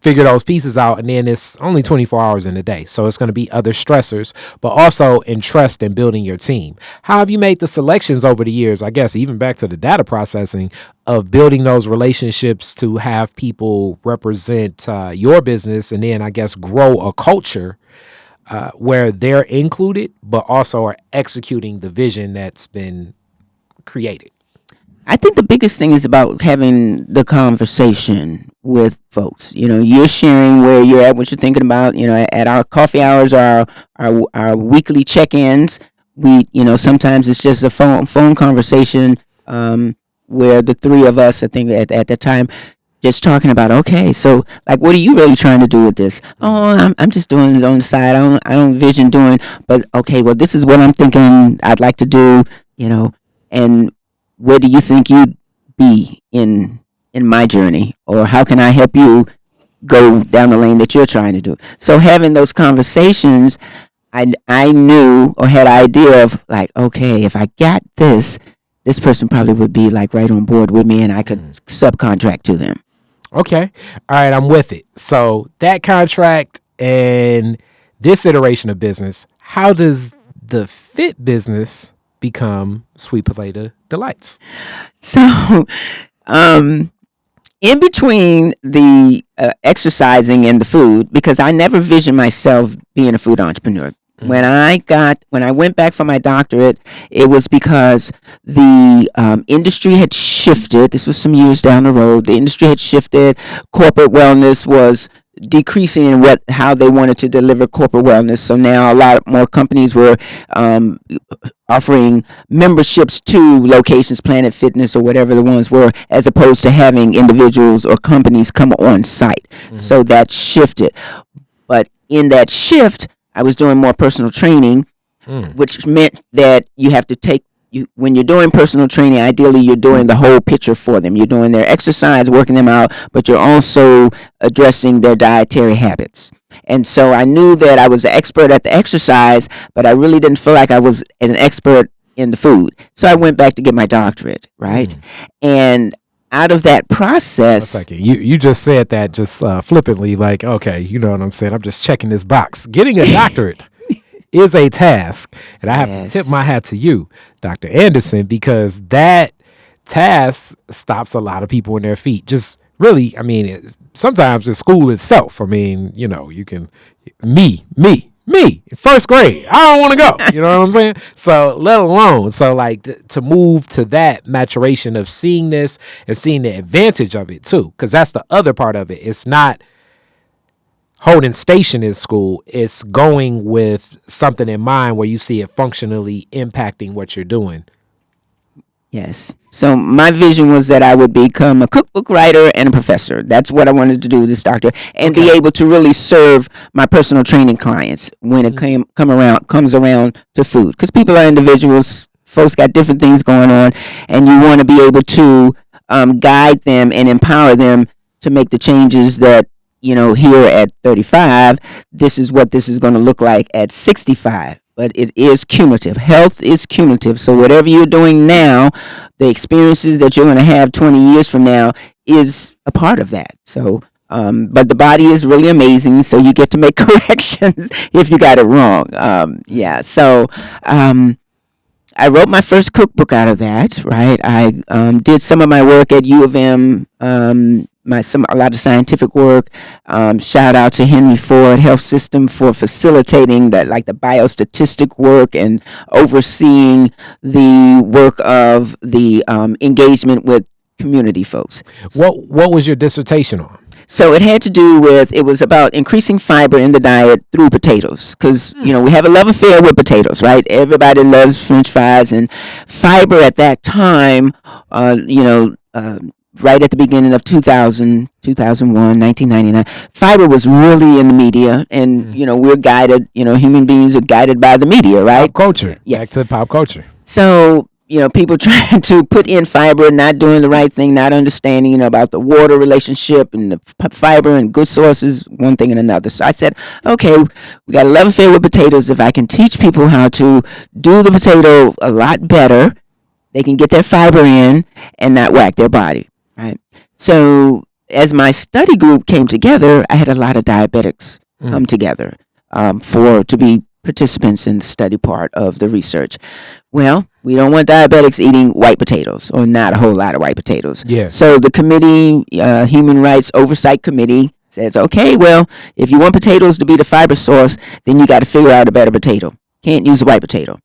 figure those pieces out, and then it's only 24 hours in a day, so it's going to be other stressors, but also entrust in building your team. How have you made the selections over the years, I guess even back to the data processing, of building those relationships to have people represent your business, and then I guess grow a culture where they're included but also are executing the vision that's been created? I think the biggest thing is about having the conversation with folks. You're sharing where you're at, what you're thinking about. At our coffee hours, our weekly check-ins, we, sometimes it's just a phone conversation, where the 3 of us, I think at the time, just talking about, okay, so like, what are you really trying to do with this? Oh, I'm just doing it on the side. I don't envision doing, but okay, well, this is what I'm thinking I'd like to do, and where do you think you'd be in my journey, or how can I help you go down the lane that you're trying to do? So having those conversations, I knew or had an idea of like, okay, if I got this person probably would be like right on board with me, and I could subcontract to them. Okay. All right. I'm with it. So that contract and this iteration of business, how does the fit business become Sweet Potato Delights? So, in between the exercising and the food, because I never visioned myself being a food entrepreneur. When I went back for my doctorate, it was because the industry had shifted. This was some years down the road. The industry had shifted. Corporate wellness was decreasing in how they wanted to deliver corporate wellness. So now a lot more companies were offering memberships to locations, Planet Fitness or whatever the ones were, as opposed to having individuals or companies come on site. Mm-hmm. So that shifted. But in that shift, I was doing more personal training, which meant that you have to when you're doing personal training, ideally you're doing the whole picture for them. You're doing their exercise, working them out, but you're also addressing their dietary habits. And so I knew that I was an expert at the exercise, but I really didn't feel like I was an expert in the food. So I went back to get my doctorate, right? And out of that process, you just said that just flippantly, like, okay, you know what I'm saying? I'm just checking this box. Getting a doctorate is a task, and I have to tip my hat to you, Dr. Anderson, because that task stops a lot of people in their feet. Just really, I mean, sometimes the school itself. I mean, you can me. First grade, I don't want to go. You know what I'm saying? So let alone, like to move to that maturation of seeing this and seeing the advantage of it too, because that's the other part of it. It's not holding station in school. It's going with something in mind where you see it functionally impacting what you're doing. Yes. So my vision was that I would become a cookbook writer and a professor. That's what I wanted to do with this doctorate, and be able to really serve my personal training clients when it comes around to food. Because people are individuals, folks got different things going on, and you want to be able to guide them and empower them to make the changes that, here at 35, this is what this is going to look like at 65. But it is cumulative. Health is cumulative. So whatever you're doing now, the experiences that you're going to have 20 years from now is a part of that. So, but the body is really amazing. So you get to make corrections if you got it wrong. So I wrote my first cookbook out of that, right? I did some of my work at U of M, a lot of scientific work. Shout out to Henry Ford Health System for facilitating that, like the biostatistic work and overseeing the work of the engagement with community folks. What was your dissertation on? So it had to do with, it was about increasing fiber in the diet through potatoes. Because, we have a love affair with potatoes, right? Everybody loves French fries. And fiber at that time, right at the beginning of 2000, 2001, 1999, fiber was really in the media. And, we're guided, human beings are guided by the media, right? Pop culture. Yes. Back to pop culture. So, people trying to put in fiber, not doing the right thing, not understanding, about the water relationship and the fiber and good sources, one thing and another. So I said, okay, we got a love affair with potatoes. If I can teach people how to do the potato a lot better, they can get their fiber in and not whack their body, right? So as my study group came together, I had a lot of diabetics come together to be participants in the study part of the research. Well, we don't want diabetics eating white potatoes, or not a whole lot of white potatoes. Yeah. So the committee, Human Rights Oversight Committee, says, okay, well, if you want potatoes to be the fiber source, then you got to figure out a better potato. Can't use a white potato.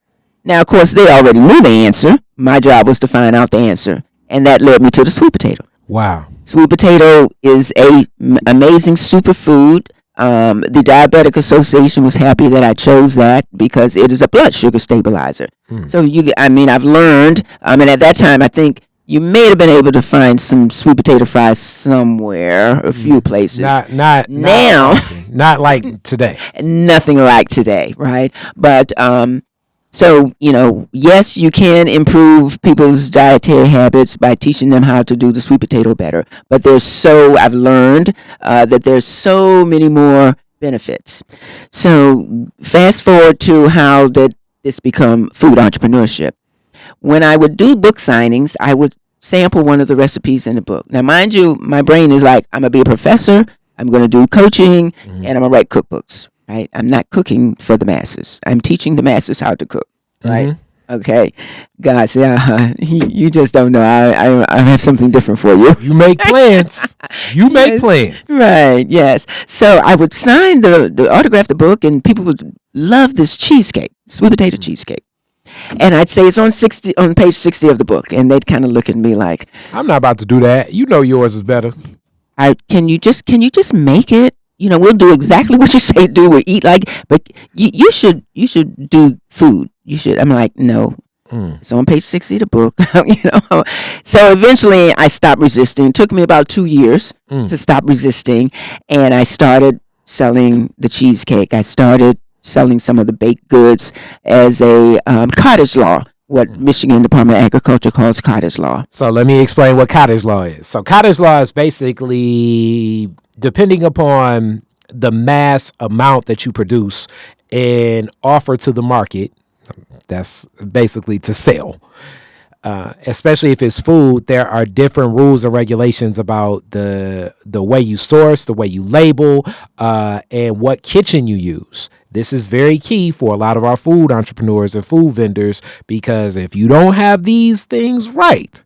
Now, of course, they already knew the answer. My job was to find out the answer, and that led me to the sweet potato. Wow. Sweet potato is a amazing superfood. The Diabetic Association was happy that I chose that because it is a blood sugar stabilizer. So I've learned, and at that time, I think you may have been able to find some sweet potato fries somewhere, a few places. Not now, not like today. Nothing like today, right? But so, yes, you can improve people's dietary habits by teaching them how to do the sweet potato better. But I've learned that there's so many more benefits. So fast forward to how this become food entrepreneurship. When I would do book signings, I would sample one of the recipes in the book. Now, mind you, my brain is like, I'm going to be a professor, I'm going to do coaching, and I'm going to write cookbooks. Right? I'm not cooking for the masses. I'm teaching the masses how to cook. Right? Okay. Guys, you just don't know. I have something different for you. You make plans. You make plans. Right. Yes. So I would sign the autograph the book, and people would love this cheesecake, sweet potato cheesecake. And I'd say it's on page 60 of the book, and they'd kind of look at me like, I'm not about to do that. You know yours is better. Can you just make it? We'll do exactly what you say do. We'll eat but you should do food. You should. I'm like, no. It's on page 60 of the book. So eventually I stopped resisting. It took me about 2 years to stop resisting, and I started selling the cheesecake. I started selling some of the baked goods as a cottage law, what Michigan Department of Agriculture calls cottage law. So let me explain what cottage law is. So cottage law is basically, depending upon the mass amount that you produce and offer to the market, that's basically to sell. Especially if it's food, there are different rules and regulations about the way you source, the way you label, and what kitchen you use. This is very key for a lot of our food entrepreneurs and food vendors, because if you don't have these things right,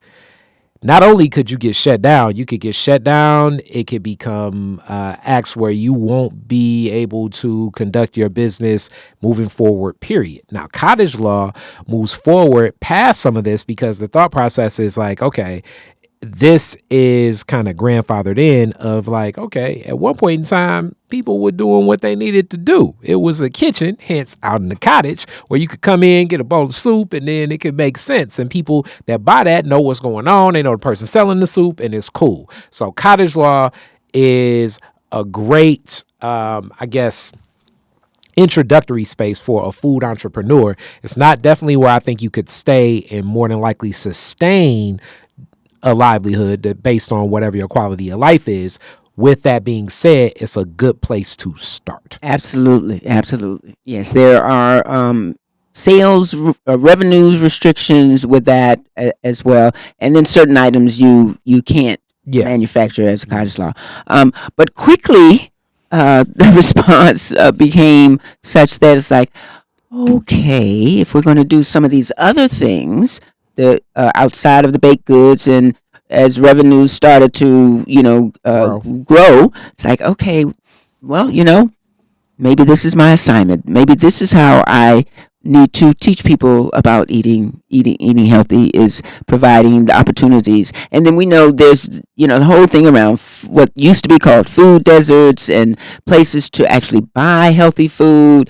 not only could you get shut down, you could get shut down. It could become acts where you won't be able to conduct your business moving forward, period. Now, cottage law moves forward past some of this because the thought process is like, okay, this is kind of grandfathered in of like, okay, at one point in time, people were doing what they needed to do. It was a kitchen, hence out in the cottage, where you could come in, get a bowl of soup, and then it could make sense. And people that buy that know what's going on. They know the person selling the soup, and it's cool. So cottage law is a great, introductory space for a food entrepreneur. It's not definitely where I think you could stay and more than likely sustain a livelihood based on whatever your quality of life is. With that being said, it's a good place to start. Absolutely. Yes, there are sales revenues restrictions with that as well, and then certain items you can't manufacture as a cottage law. But quickly, the response became such that it's like, okay, if we're going to do some of these other things, the outside of the baked goods, and as revenues started to grow, it's like, okay, well, maybe this is my assignment. Maybe this is how I need to teach people about eating healthy is providing the opportunities. And then we know there's, the whole thing around what used to be called food deserts and places to actually buy healthy food.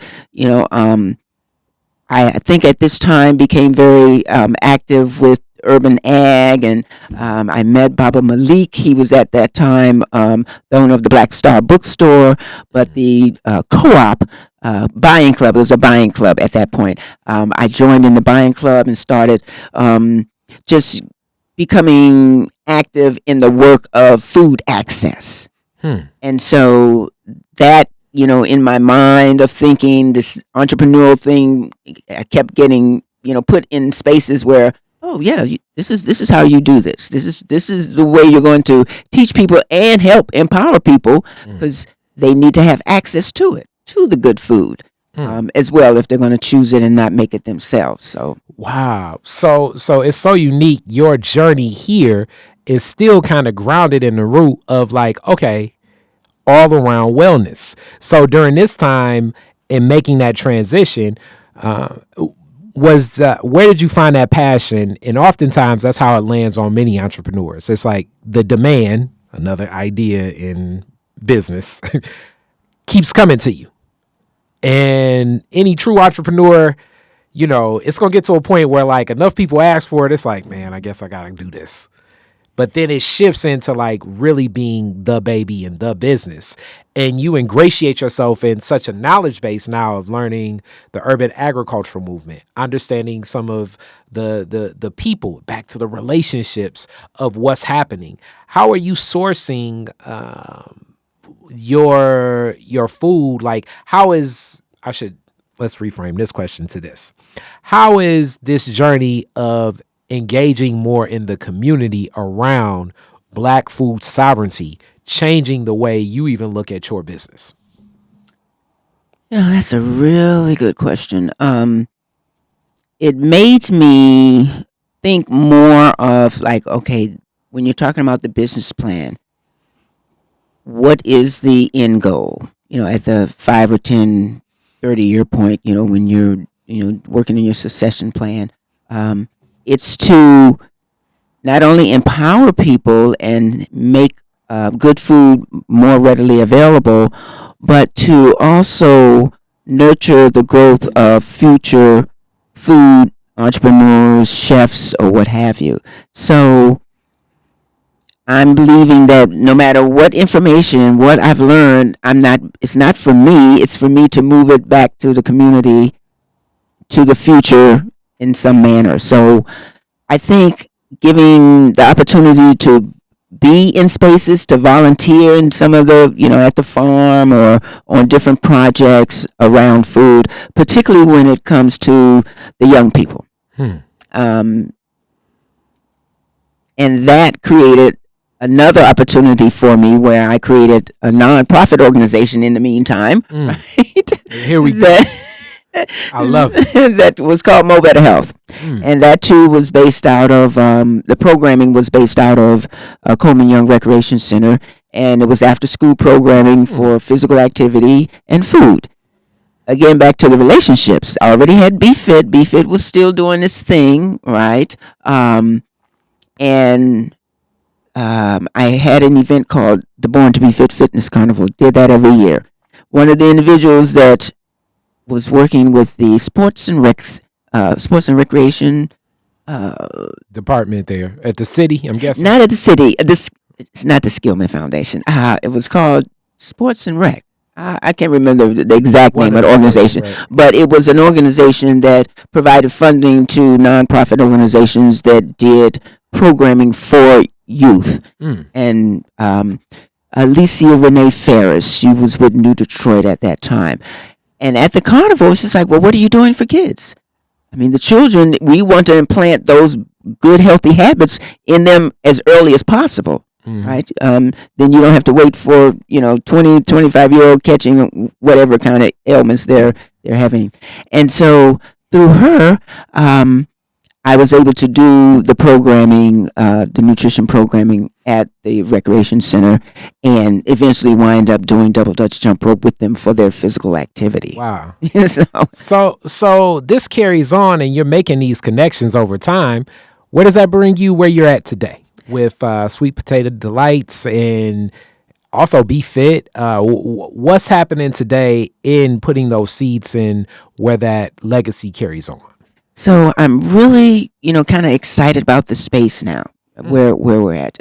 I think at this time became very active with urban ag, and I met Baba Malik. He was at that time the owner of the Black Star bookstore, but the co-op buying club, it was a buying club at that point. I joined in the buying club and started just becoming active in the work of food access. And so that, in my mind of thinking this entrepreneurial thing, I kept getting, put in spaces where, oh yeah, this is how you do this. This is the way you're going to teach people and help empower people, because they need to have access to it, to the good food, as well, if they're going to choose it and not make it themselves. So wow, so it's so unique. Your journey here is still kind of grounded in the root of like, okay, all around wellness. So during this time in making that transition, where did you find that passion? And oftentimes that's how it lands on many entrepreneurs. It's like the demand, another idea in business, keeps coming to you. And any true entrepreneur, it's going to get to a point where like enough people ask for it. It's like, man, I guess I got to do this. But then it shifts into like really being the baby and the business. And you ingratiate yourself in such a knowledge base now of learning the urban agricultural movement, understanding some of the people, back to the relationships of what's happening. How are you sourcing your food? Like, let's reframe this question to this. How is this journey of engaging more in the community around Black food sovereignty changing the way you even look at your business? That's a really good question. It made me think more of like, okay, when you're talking about the business plan, what is the end goal? At the 5 or 10, 30-year point, when you're, working in your succession plan, it's to not only empower people and make good food more readily available, but to also nurture the growth of future food entrepreneurs, chefs, or what have you. So I'm believing that no matter what information, what I've learned, it's not for me, it's for me to move it back to the community, to the future in some manner. So I think giving the opportunity to be in spaces, to volunteer in some of the, at the farm or on different projects around food, particularly when it comes to the young people. And that created another opportunity for me where I created a nonprofit organization in the meantime. Right? Here we go. I love it. That was called Mo Better Health. And that too was based out of, the programming was based out of Coleman Young Recreation Center. And it was after school programming for physical activity and food. Again, back to the relationships. I already had BFit. BFit was still doing its thing, right? And I had an event called the Born to Be Fit Fitness Carnival. Did that every year. One of the individuals that was working with the sports and recreation department there at the city, I'm guessing. Not at the city. It's not the Skillman Foundation. It was called Sports and Rec. I can't remember the exact name of the organization, but it was an organization that provided funding to nonprofit organizations that did programming for youth. And Alicia Renee Ferris, she was with New Detroit at that time. And at the carnival, it's just like, well, what are you doing for kids? I mean, the children, we want to implant those good, healthy habits in them as early as possible, right? Then you don't have to wait for, 20, 25-year-old catching whatever kind of ailments they're having. And so through her, I was able to do the programming, the nutrition programming at the recreation center, and eventually wind up doing double Dutch jump rope with them for their physical activity. Wow. So, So this carries on, and you're making these connections over time. Where does that bring you where you're at today with Sweet Potato Delights and also Be Fit? What's happening today in putting those seeds in where that legacy carries on? so I'm really, kind of excited about the space now, where we're at.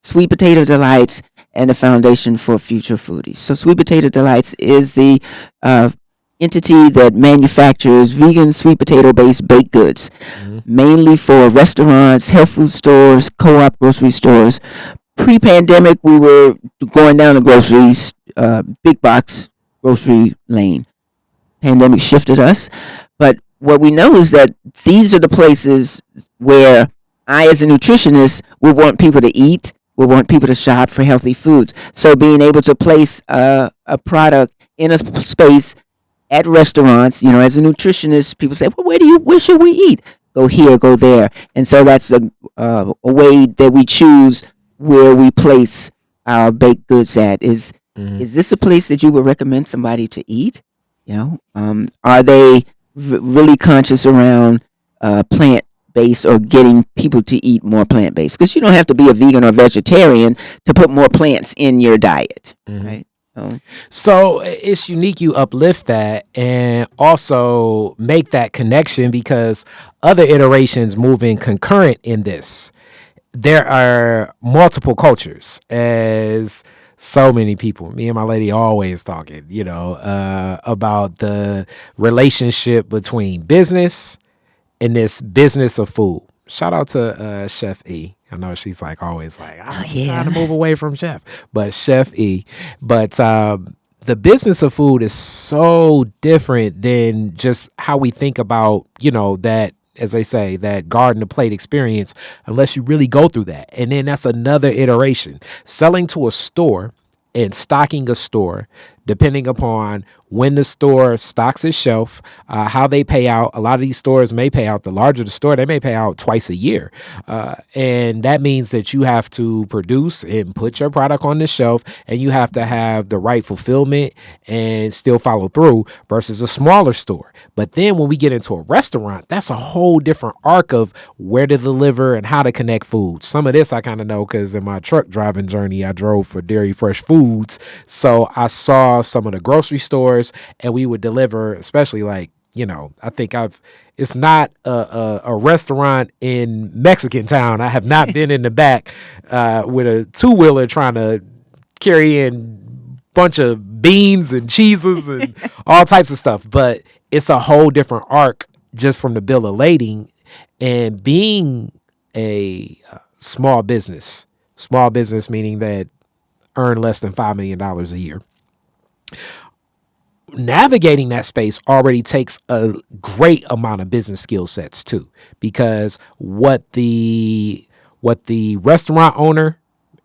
Sweet Potato Delights and the Foundation for Future Foodies. So Sweet Potato Delights is the entity that manufactures vegan sweet potato based baked goods, mainly for restaurants, health food stores, co-op grocery stores. Pre-pandemic, we were going down the groceries, big box grocery lane. Pandemic shifted us, but what we know is that these are the places where I, as a nutritionist, would want people to eat, would want people to shop for healthy foods. So being able to place a product in a space at restaurants, as a nutritionist, people say, well, where should we eat? Go here, go there. And so that's a way that we choose where we place our baked goods at. Is this a place that you would recommend somebody to eat? Are they really conscious around plant based or getting people to eat more plant based? Because you don't have to be a vegan or vegetarian to put more plants in your diet, right? So it's unique you uplift that and also make that connection, because other iterations moving concurrent in this. There are multiple cultures, as so many people, me and my lady always talking, about the relationship between business and this business of food. Shout out to Chef E. I know she's always I'm trying to move away from Chef, but Chef E. But the business of food is so different than just how we think about, that, as they say, that garden to plate experience, unless you really go through that. And then that's another iteration. Selling to a store and stocking a store, depending upon when the store stocks its shelf, how they pay out. A lot of these stores may pay out, the larger the store, they may pay out twice a year. And that means that you have to produce and put your product on the shelf, and you have to have the right fulfillment and still follow through, versus a smaller store. But then when we get into a restaurant, that's a whole different arc of where to deliver and how to connect food. Some of this I kind of know because in my truck driving journey, I drove for Dairy Fresh Foods. So I saw some of the grocery stores, and we would deliver, especially I think it's not a restaurant in Mexican town. I have not been in the back with a two-wheeler trying to carry in bunch of beans and cheeses and all types of stuff. But it's a whole different arc just from the bill of lading, and being a small business meaning that earn less than $5 million a year. Navigating that space already takes a great amount of business skill sets too, because what the restaurant owner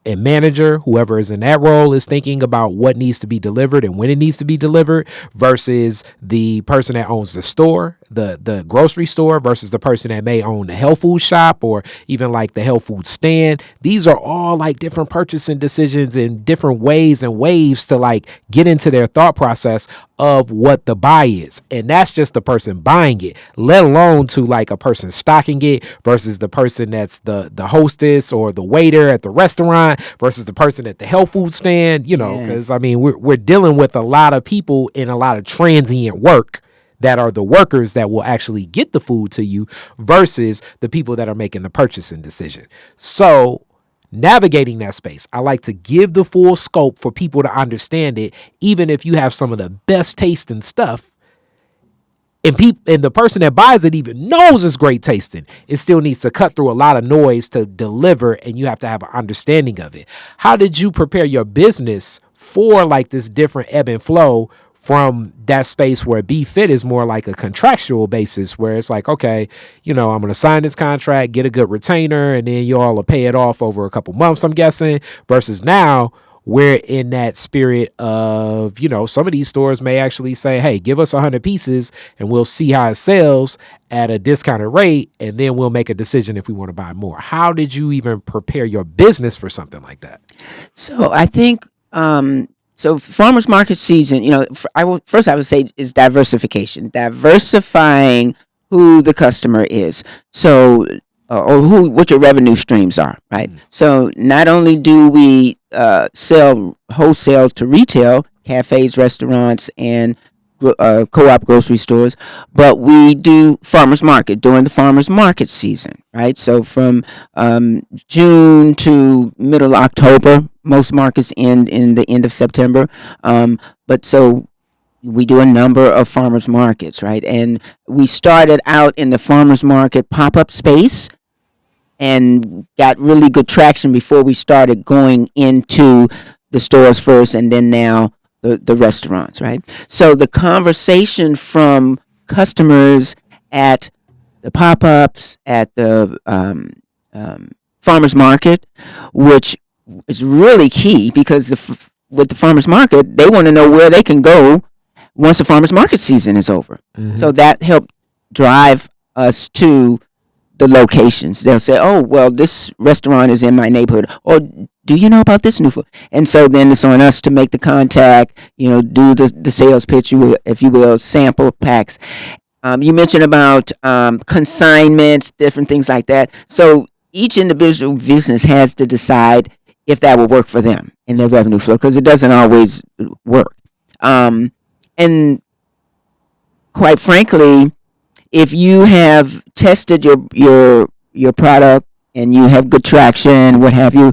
and manager, whoever is in that role, is thinking about what needs to be delivered and when it needs to be delivered, versus the person that owns the store, the grocery store, versus the person that may own the health food shop or even the health food stand. These are all different purchasing decisions and different ways and waves to get into their thought process of what the buy is. And that's just the person buying it, let alone to a person stocking it, versus the person that's the hostess or the waiter at the restaurant, versus the person at the health food stand, because we're dealing with a lot of people in a lot of transient work that are the workers that will actually get the food to you, versus the people that are making the purchasing decision. So navigating that space, I like to give the full scope for people to understand it, even if you have some of the best tasting stuff. And the person that buys it even knows it's great tasting. It still needs to cut through a lot of noise to deliver, and you have to have an understanding of it. How did you prepare your business for this different ebb and flow from that space where Be Fit is more like a contractual basis, where it's okay, I'm going to sign this contract, get a good retainer, and then you all will pay it off over a couple months, I'm guessing, versus now we're in that spirit of, some of these stores may actually say, hey, give us 100 pieces and we'll see how it sells at a discounted rate, and then we'll make a decision if we want to buy more. How did you even prepare your business for something like that? So I think so farmers market season, I would say is diversifying who the customer is. So or what your revenue streams are, right? So not only do we sell wholesale to retail, cafes, restaurants, and co-op grocery stores, but we do farmers market during the farmers market season, right? So from June to middle October, most markets end in the end of September. But so we do a number of farmers markets, right? And we started out in the farmers market pop-up space and got really good traction before we started going into the stores first, and then now the restaurants, right? So the conversation from customers at the pop-ups, at the farmers market, which is really key because with the farmers market, they want to know where they can go once the farmers market season is over. So that helped drive us to the locations. They'll say, oh, well, this restaurant is in my neighborhood, or do you know about this new food? And so then it's on us to make the contact, do the sales pitch, if you will, sample packs. You mentioned about consignments, different things like that. So each individual business has to decide if that will work for them in their revenue flow, because it doesn't always work. And quite frankly, if you have tested your product and you have good traction, what have you,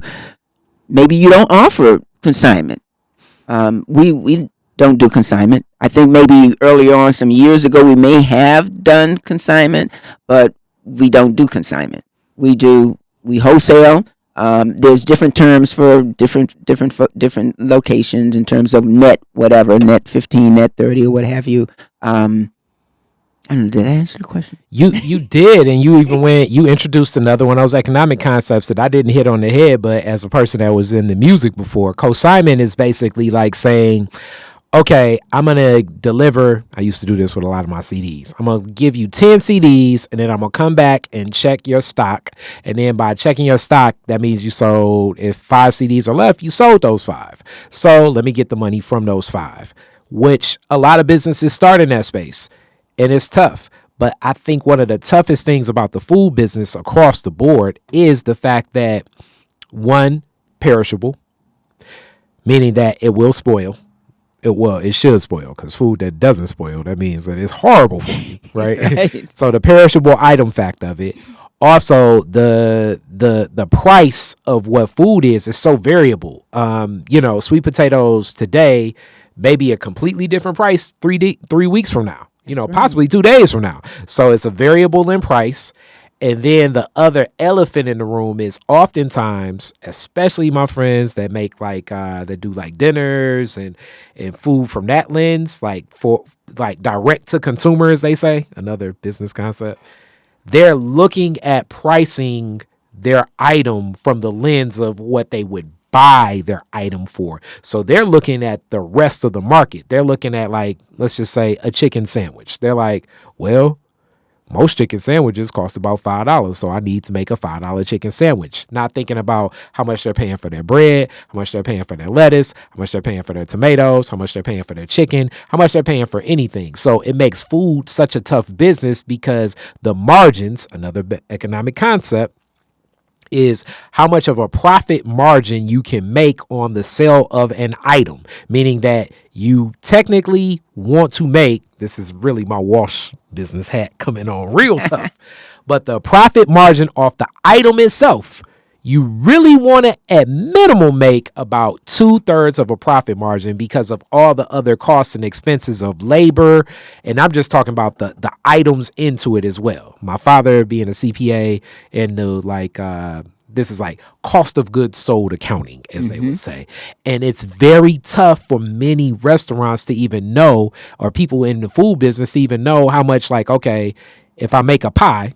maybe you don't offer consignment. We don't do consignment. I think maybe earlier on, some years ago, we may have done consignment, but we don't do consignment. We wholesale. There's different terms for different locations in terms of net 15, net 30, or what have you. I don't know, did I answer the question? You did, and you introduced another one of those economic concepts that I didn't hit on the head, but as a person that was in the music before, consignment is basically like saying, okay, I'm going to deliver. I used to do this with a lot of my CDs. I'm going to give you 10 CDs, and then I'm going to come back and check your stock. And then by checking your stock, that means you sold, if 5 CDs are left, you sold those 5. So let me get the money from those 5, which a lot of businesses start in that space. And it's tough. But I think one of the toughest things about the food business across the board is the fact that, one, perishable, meaning that it will spoil. It should spoil, because food that doesn't spoil, that means that it's horrible for you, right? Right. So the perishable item fact of it. Also, the price of what food is so variable. Sweet potatoes today may be a completely different price 3 weeks from now. Possibly 2 days from now. So it's a variable in price. And then the other elephant in the room is oftentimes, especially my friends that make that do dinners and food from that lens, for direct to consumer, as they say, another business concept. They're looking at pricing their item from the lens of what they would buy their item for. So they're looking at the rest of the market. They're looking at, let's just say, a chicken sandwich. They're like, well, most chicken sandwiches cost about $5, so I need to make a $5 chicken sandwich. Not thinking about how much they're paying for their bread, how much they're paying for their lettuce, how much they're paying for their tomatoes, how much they're paying for their chicken, how much they're paying for anything. So it makes food such a tough business because the margins, another economic concept, is how much of a profit margin you can make on the sale of an item, meaning that you technically want to make, this is really my wash business hat coming on real tough, but the profit margin off the item itself, you really want to at minimum make about 2/3 of a profit margin because of all the other costs and expenses of labor. And I'm just talking about the items into it as well. My father being a CPA and this is cost of goods sold accounting, as they would say. And it's very tough for many restaurants to even know, or people in the food business to even know how much, okay, if I make a pie,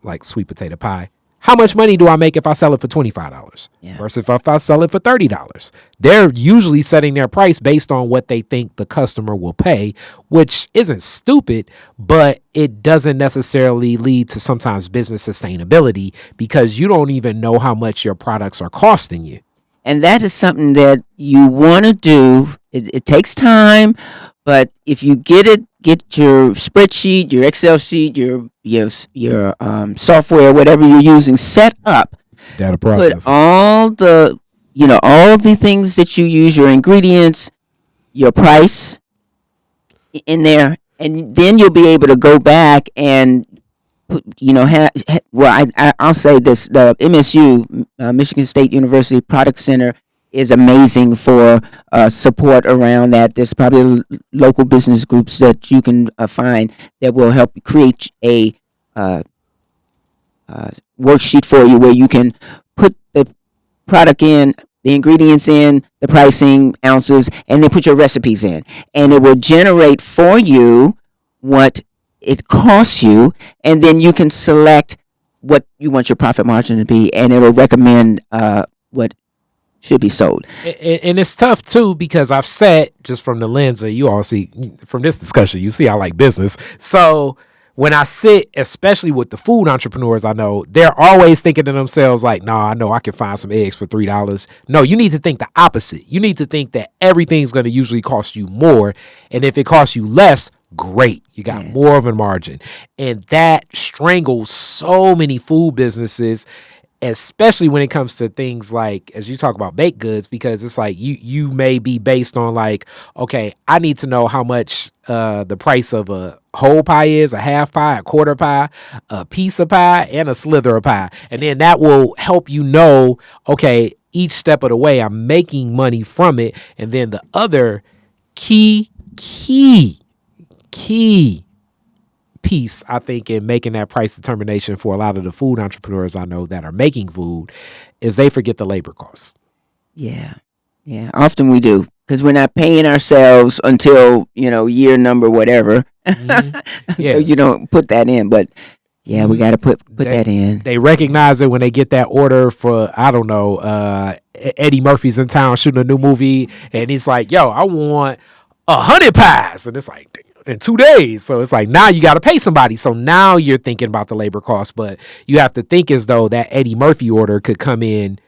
like sweet potato pie, How much money do I make if I sell it for $25 versus if I sell it for $30? They're usually setting their price based on what they think the customer will pay, which isn't stupid, but it doesn't necessarily lead to sometimes business sustainability because you don't even know how much your products are costing you. And that is something that you want to do. It takes time, but if you get your spreadsheet, your Excel sheet, your software, whatever you're using, set up. Data processing. Put all the things that you use, your ingredients, your price in there, and then you'll be able to go back and I'll say this: the MSU, Michigan State University Product Center, is amazing for support around that. There's probably local business groups that you can find that will help create a worksheet for you where you can put the product in, the ingredients in, the pricing, ounces, and then put your recipes in, and it will generate for you what it costs you, and then you can select what you want your profit margin to be, and it will recommend what should be sold. And it's tough too, because I've sat just from the lens of, you all see from this discussion, you see I like business. So when I sit, especially with the food entrepreneurs I know, they're always thinking to themselves like, nah, I know I can find some eggs for $3. No, you need to think the opposite. You need to think that everything's going to usually cost you more. And if it costs you less, great. You got more of a margin. And that strangles so many food businesses, especially when it comes to things like, as you talk about baked goods, because it's like you may be based on like, okay, I need to know how much the price of a whole pie is, a half pie, a quarter pie, a piece of pie, and a slither of pie. And then that will help you know, okay, each step of the way I'm making money from it. And then the other key piece, I think, in making that price determination for a lot of the food entrepreneurs I know that are making food is they forget the labor costs. Yeah. Often we do, because we're not paying ourselves until, year number, whatever. Mm-hmm. Yes. So you don't put that in, but yeah, we got to put that in. They recognize it when they get that order for, I don't know, Eddie Murphy's in town shooting a new movie, and he's like, yo, I want 100 pies. And it's like, in 2 days. So it's like, now you got to pay somebody. So now you're thinking about the labor costs, but you have to think as though that Eddie Murphy order could come in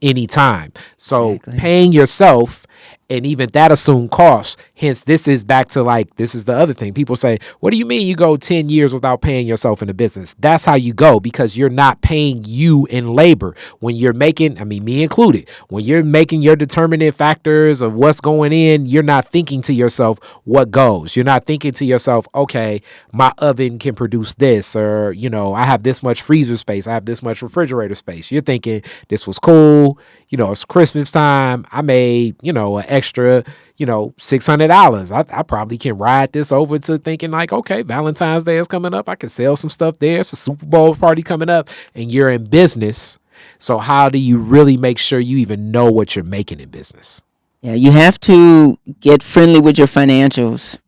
anytime. So paying yourself, and even that assumed costs. Hence, this is back to like, this is the other thing. People say, what do you mean you go 10 years without paying yourself in a business? That's how you go, because you're not paying you in labor. When you're making, I mean, me included, when you're making your determinant factors of what's going in, you're not thinking to yourself what goes. You're not thinking to yourself, okay, my oven can produce this, or, I have this much freezer space, I have this much refrigerator space. You're thinking this was cool. It's Christmas time. I made, an extra, $600. I probably can ride this over to thinking like, okay, Valentine's Day is coming up. I can sell some stuff there. It's a Super Bowl party coming up, and you're in business. So how do you really make sure you even know what you're making in business? Yeah, you have to get friendly with your financials.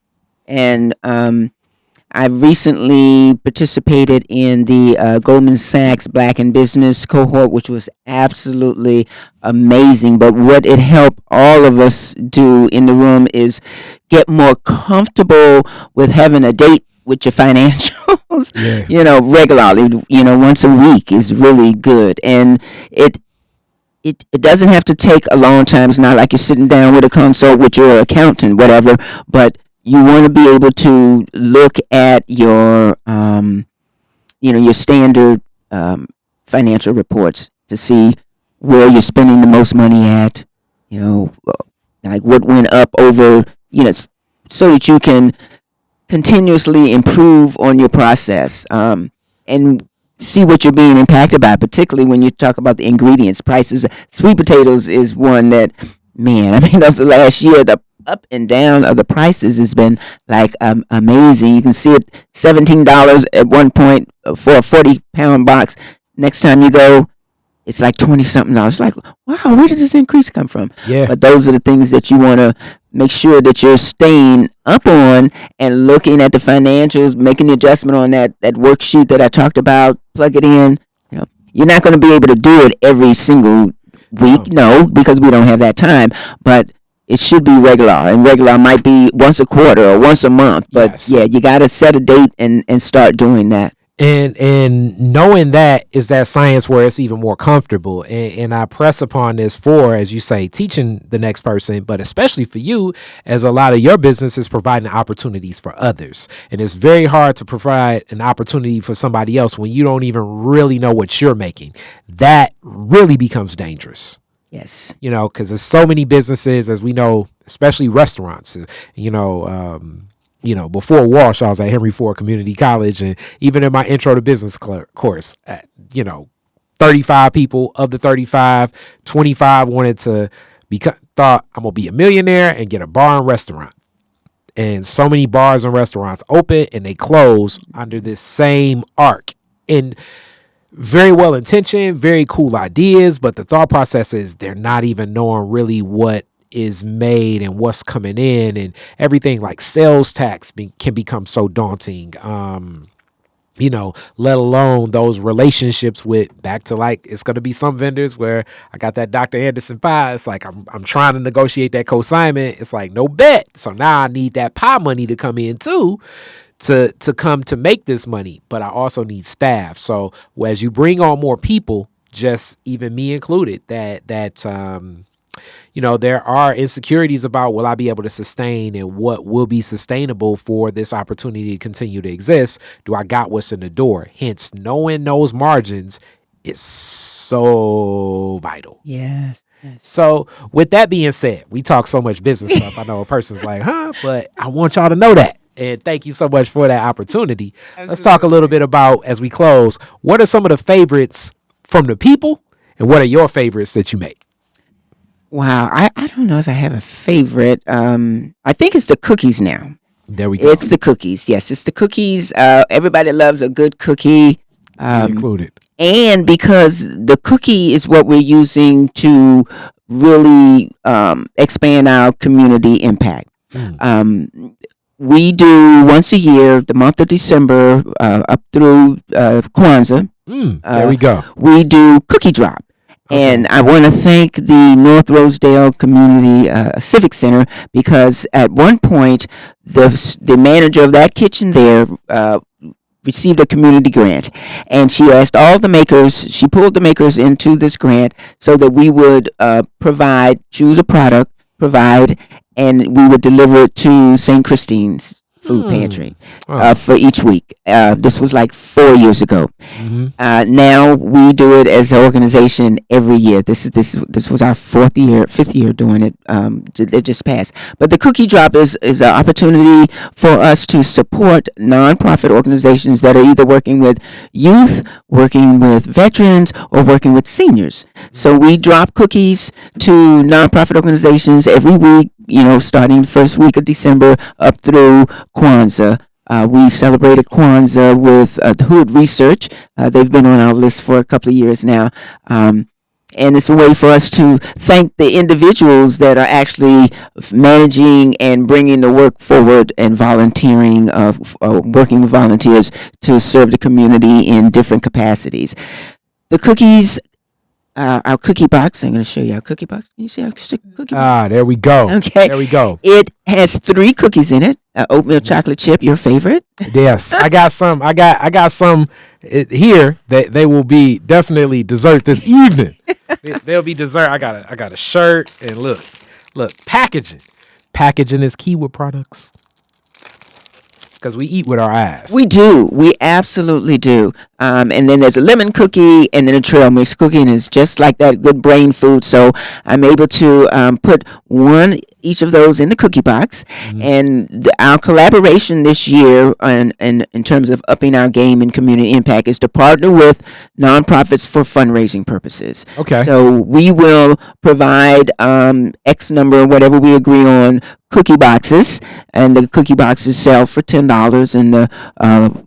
And I recently participated in the Goldman Sachs Black in Business cohort, which was absolutely amazing. But what it helped all of us do in the room is get more comfortable with having a date with your financials, regularly, once a week is really good. And it doesn't have to take a long time. It's not like you're sitting down with a consult with your accountant, whatever, but you want to be able to look at your, your standard financial reports to see where you're spending the most money at, like what went up over, so that you can continuously improve on your process and see what you're being impacted by, particularly when you talk about the ingredients, prices. Sweet potatoes is one that, man, of the last year, the up and down of the prices has been like amazing. You can see it $17 at one point for a 40-pound box. Next time you go, it's like $20-something. It's like, wow, where did this increase come from? Yeah. But those are the things that you want to make sure that you're staying up on and looking at the financials, making the adjustment on that worksheet that I talked about, plug it in. You're not going to be able to do it every single week, no, because we don't have that time. But it should be regular, and regular might be once a quarter or once a month. But Yes. yeah, you got to set a date and start doing that. And knowing that is that science where it's even more comfortable. And I press upon this for, as you say, teaching the next person, but especially for you, as a lot of your business is providing opportunities for others. And it's very hard to provide an opportunity for somebody else when you don't even really know what you're making. That really becomes dangerous. Yes. Because there's so many businesses, as we know, especially restaurants, before Walsh, I was at Henry Ford Community College, and even in my intro to business course, 35 people of the 35, 25 wanted to thought I'm gonna be a millionaire and get a bar and restaurant. And so many bars and restaurants open and they close under this same arc. And very well intentioned, very cool ideas, but the thought process is they're not even knowing really what is made and what's coming in, and everything like sales tax can become so daunting. Let alone those relationships with, back to like, it's going to be some vendors where I got that Dr. Anderson pie. It's like, I'm trying to negotiate that consignment. It's like, no bet. So now I need that pie money to come in too, to come to make this money. But I also need staff. So as you bring on more people, just even me included, that there are insecurities about, will I be able to sustain, and what will be sustainable for this opportunity to continue to exist? Do I got what's in the door? Hence, knowing those margins is so vital. Yes. So with that being said, we talk so much business stuff. I know a person's like, but I want y'all to know that. And thank you so much for that opportunity. Absolutely. Let's talk a little bit about, as we close, what are some of the favorites from the people, and what are your favorites that you make? Wow, I don't know if I have a favorite. I think it's the cookies now. There we go. It's the cookies. Yes, it's the cookies. Everybody loves a good cookie. Included. And because the cookie is what we're using to really expand our community impact. We do once a year, the month of December, up through Kwanzaa. There we go. We do cookie drop. Okay. And I want to thank the North Rosedale Community Civic Center, because at one point the manager of that kitchen there received a community grant, and she asked all the makers, she pulled the makers into this grant so that we would choose a product, and we would deliver it to St. Christine's food pantry for each week. This was like 4 years ago. Now we do it as an organization every year. This was our fifth year doing it. It just passed. But the cookie drop is an opportunity for us to support nonprofit organizations that are either working with youth, working with veterans, or working with seniors. So we drop cookies to nonprofit organizations every week, starting the first week of December up through Kwanzaa. We celebrated Kwanzaa with the Hood Research. They've been on our list for a couple of years now. And it's a way for us to thank the individuals that are actually managing and bringing the work forward and volunteering, working with volunteers to serve the community in different capacities. The cookies, our cookie box. I'm going to show you our cookie box. Can you see our cookie box? There we go. Okay. There we go. It has 3 cookies in it. Oatmeal chocolate chip, your favorite? Yes, I got some. I got some here that they will be definitely dessert this evening. They'll be dessert. I got a shirt, and look, packaging. Packaging is key with products, because we eat with our eyes. We do. We absolutely do. And then there's a lemon cookie, and then a trail mix cookie, and it's just like that, good brain food. So I'm able to put each of those in the cookie box. And our collaboration this year, and in terms of upping our game in community impact, is to partner with nonprofits for fundraising purposes. Okay. So we will provide X number, whatever we agree on, cookie boxes, and the cookie boxes sell for $10, and the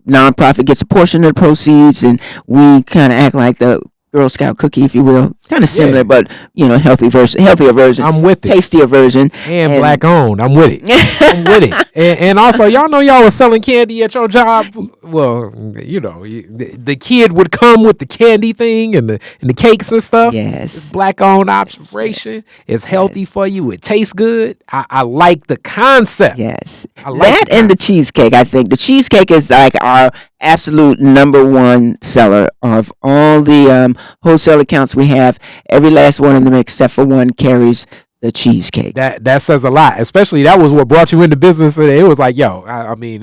nonprofit gets a portion of the proceeds, and we kind of act like the Girl Scout cookie, if you will. Kind of similar, but healthier version. I'm with it. Tastier version. And black owned. I'm with it. I'm with it. And also, y'all know y'all was selling candy at your job. Well, the kid would come with the candy thing and the cakes and stuff. Yes. It's black owned operation. Yes. It's healthy for you. It tastes good. I like the concept. Yes. I like that and the cheesecake, I think. The cheesecake is like our absolute number one seller of all the wholesale accounts we have. Every last one of them except for one carries the cheesecake. That says a lot. Especially that was what brought you into business. It was like, I mean,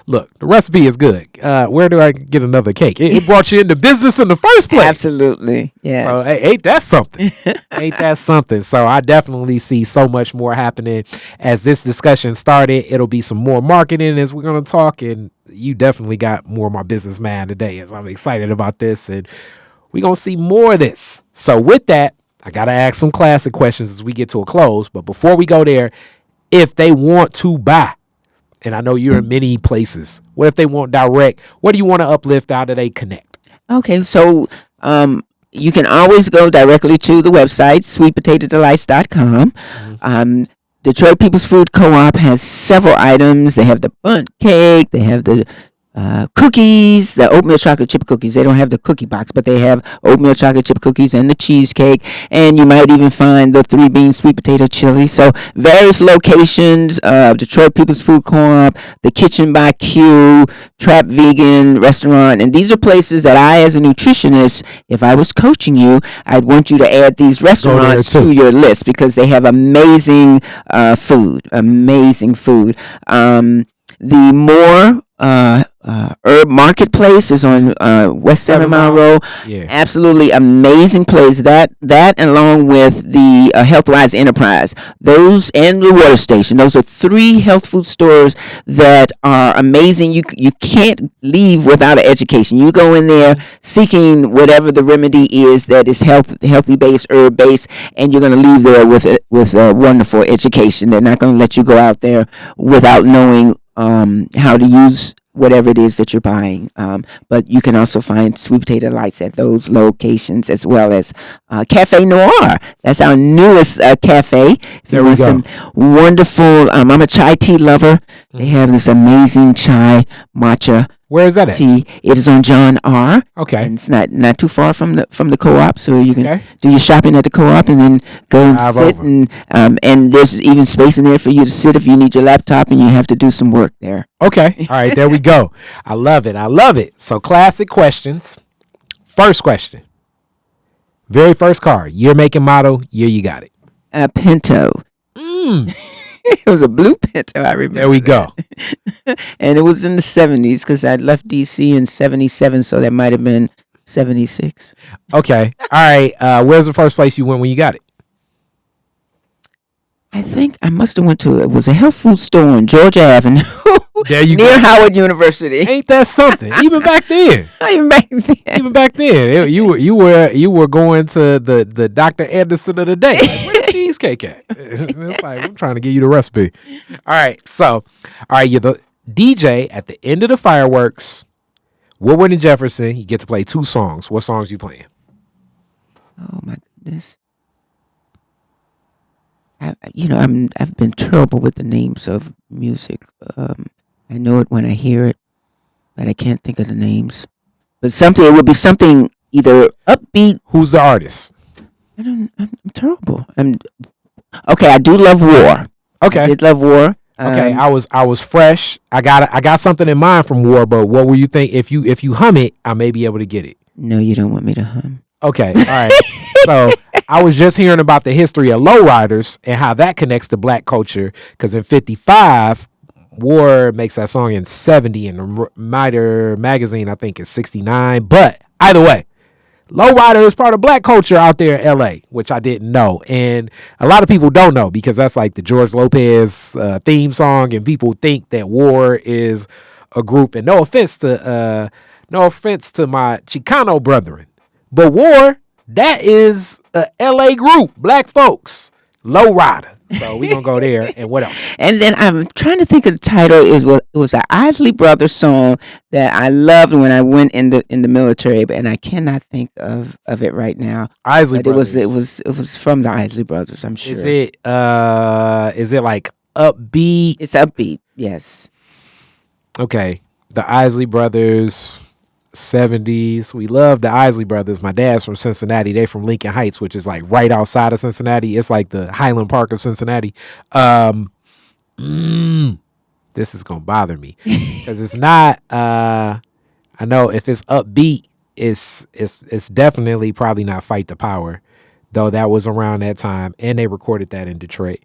look, the recipe is good. Where do I get another cake? It brought you into business in the first place. Absolutely. Yes. So ain't that something? Ain't that something? So I definitely see so much more happening as this discussion started. It'll be some more marketing as we're going to talk, and you definitely got more of my business mind today as I'm excited about this, and we're going to see more of this. So with that, I got to ask some classic questions as we get to a close. But before we go there, if they want to buy, and I know you're in many places, what if they want direct? What do you want to uplift? How do they connect? Okay, so you can always go directly to the website, sweetpotatodelights.com. Mm-hmm. Detroit People's Food Co-op has several items. They have the bundt cake. They have the cookies, the oatmeal chocolate chip cookies. They don't have the cookie box, but they have oatmeal chocolate chip cookies and the cheesecake. And you might even find the 3-bean sweet potato chili. So various locations, Detroit People's Food Co-op, the Kitchen by Q, Trap Vegan Restaurant. And these are places that I, as a nutritionist, if I was coaching you, I'd want you to add these restaurants to your list because they have amazing food. Amazing food. The more Herb Marketplace is on West 7 Mile Road. Yeah. Absolutely amazing place. That and along with the Healthwise Enterprise, those and the Water Station. Those are 3 health food stores that are amazing. You can't leave without an education. You go in there seeking whatever the remedy is that is healthy based, herb based, and you're going to leave there with a wonderful education. They're not going to let you go out there without knowing how to use whatever it is that you're buying. But you can also find Sweet Potato Lights at those locations, as well as Cafe Noir. That's our newest cafe. If you want some wonderful, I'm a chai tea lover. They have this amazing chai matcha. Where is that at? Tea. It is on John R. Okay. And it's not too far from the co-op, so you can do your shopping at the co-op and then go and sit and there's even space in there for you to sit if you need your laptop and you have to do some work there. Okay. All right, there we go. I love it. So classic questions. First question. Very first car. Year, make, and model. Year you got it. A Pinto. It was a blue Pinto, I remember. There we go. And it was in the 70s because I left D.C. in 77, so that might have been 76. Okay. All right. Where's the first place you went when you got it? I think I must have went to, it was a health food store on Georgia Avenue. There you near go. Howard University. Ain't that something? Even back then. Even back then, you were going to the Dr. Anderson of the day. Like, where the cheesecake at? It's like, I'm trying to give you the recipe. All right, you're the DJ at the end of the fireworks. Woodward and Jefferson. You get to play 2 songs. What songs you playing? Oh my goodness. I've been terrible with the names of music. I know it when I hear it, but I can't think of the names. But it would be something either upbeat. Who's the artist? I'm terrible. Okay, I do love War. Okay. I did love War. Okay, I was fresh. I got something in mind from War, but what will you think if you hum it, I may be able to get it. No, you don't want me to hum. Okay, all right. So I was just hearing about the history of lowriders and how that connects to black culture. Because in '55, War makes that song in '70, and the Miter magazine I think is '69. But either way, lowrider is part of black culture out there in L.A., which I didn't know, and a lot of people don't know because that's like the George Lopez theme song, and people think that War is a group. And no offense to my Chicano brethren. But War, that is a L.A. group, black folks, Lowrider. So we gonna go there. And what else? And then I'm trying to think of the title. It was an Isley Brothers song that I loved when I went in the military, and I cannot think of it right now. Isley But Brothers. it was from the Isley Brothers, I'm sure. Is it like upbeat? It's upbeat, yes. Okay. The Isley Brothers, 70s. We love the Isley Brothers. My dad's from Cincinnati. They from Lincoln Heights, which is like right outside of Cincinnati. It's like the Highland Park of Cincinnati. This is gonna bother me because it's not. I know if it's upbeat, it's definitely probably not Fight the Power, though that was around that time, and they recorded that in Detroit.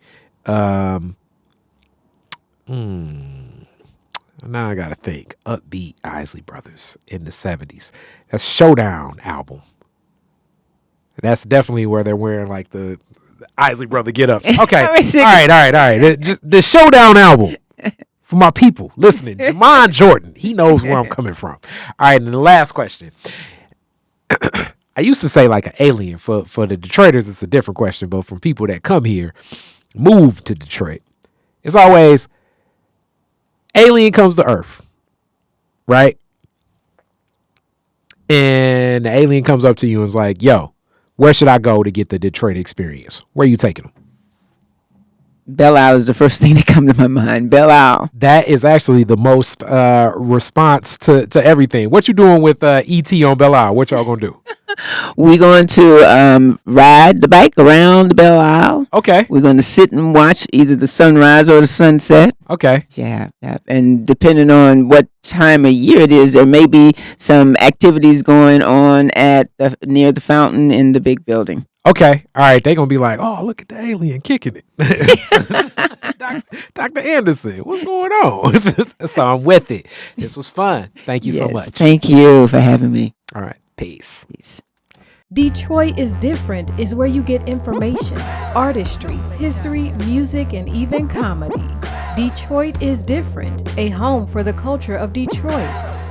Now I gotta think. Upbeat Isley Brothers in the 70s. That's Showdown album. That's definitely where they're wearing like the Isley Brother get-ups. Okay. All right. The Showdown album. For my people listening, Jamon Jordan. He knows where I'm coming from. All right, and the last question. I used to say like an alien. For the Detroiters, it's a different question. But from people that come here, move to Detroit, it's always alien comes to Earth, right? And the alien comes up to you and is like, yo, where should I go to get the Detroit experience? Where are you taking them? Belle Isle is the first thing that come to my mind. Belle Isle. That is actually the most response to everything. What you doing with E.T. on Belle Isle? What y'all gonna do? We're going to ride the bike around the Belle Isle. Okay. We're going to sit and watch either the sunrise or the sunset. Okay. Yeah. And depending on what time of year it is, there may be some activities going on near the fountain in the big building. Okay. All right. They're going to be like, oh, look at the alien kicking it. Dr. Anderson, what's going on? So I'm with it. This was fun. Thank you so much. Thank you for having me. All right. Peace. Detroit is Different is where you get information, artistry, history, music, and even comedy. Detroit is Different, a home for the culture of Detroit.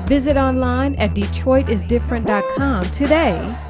Visit online at DetroitisDifferent.com today.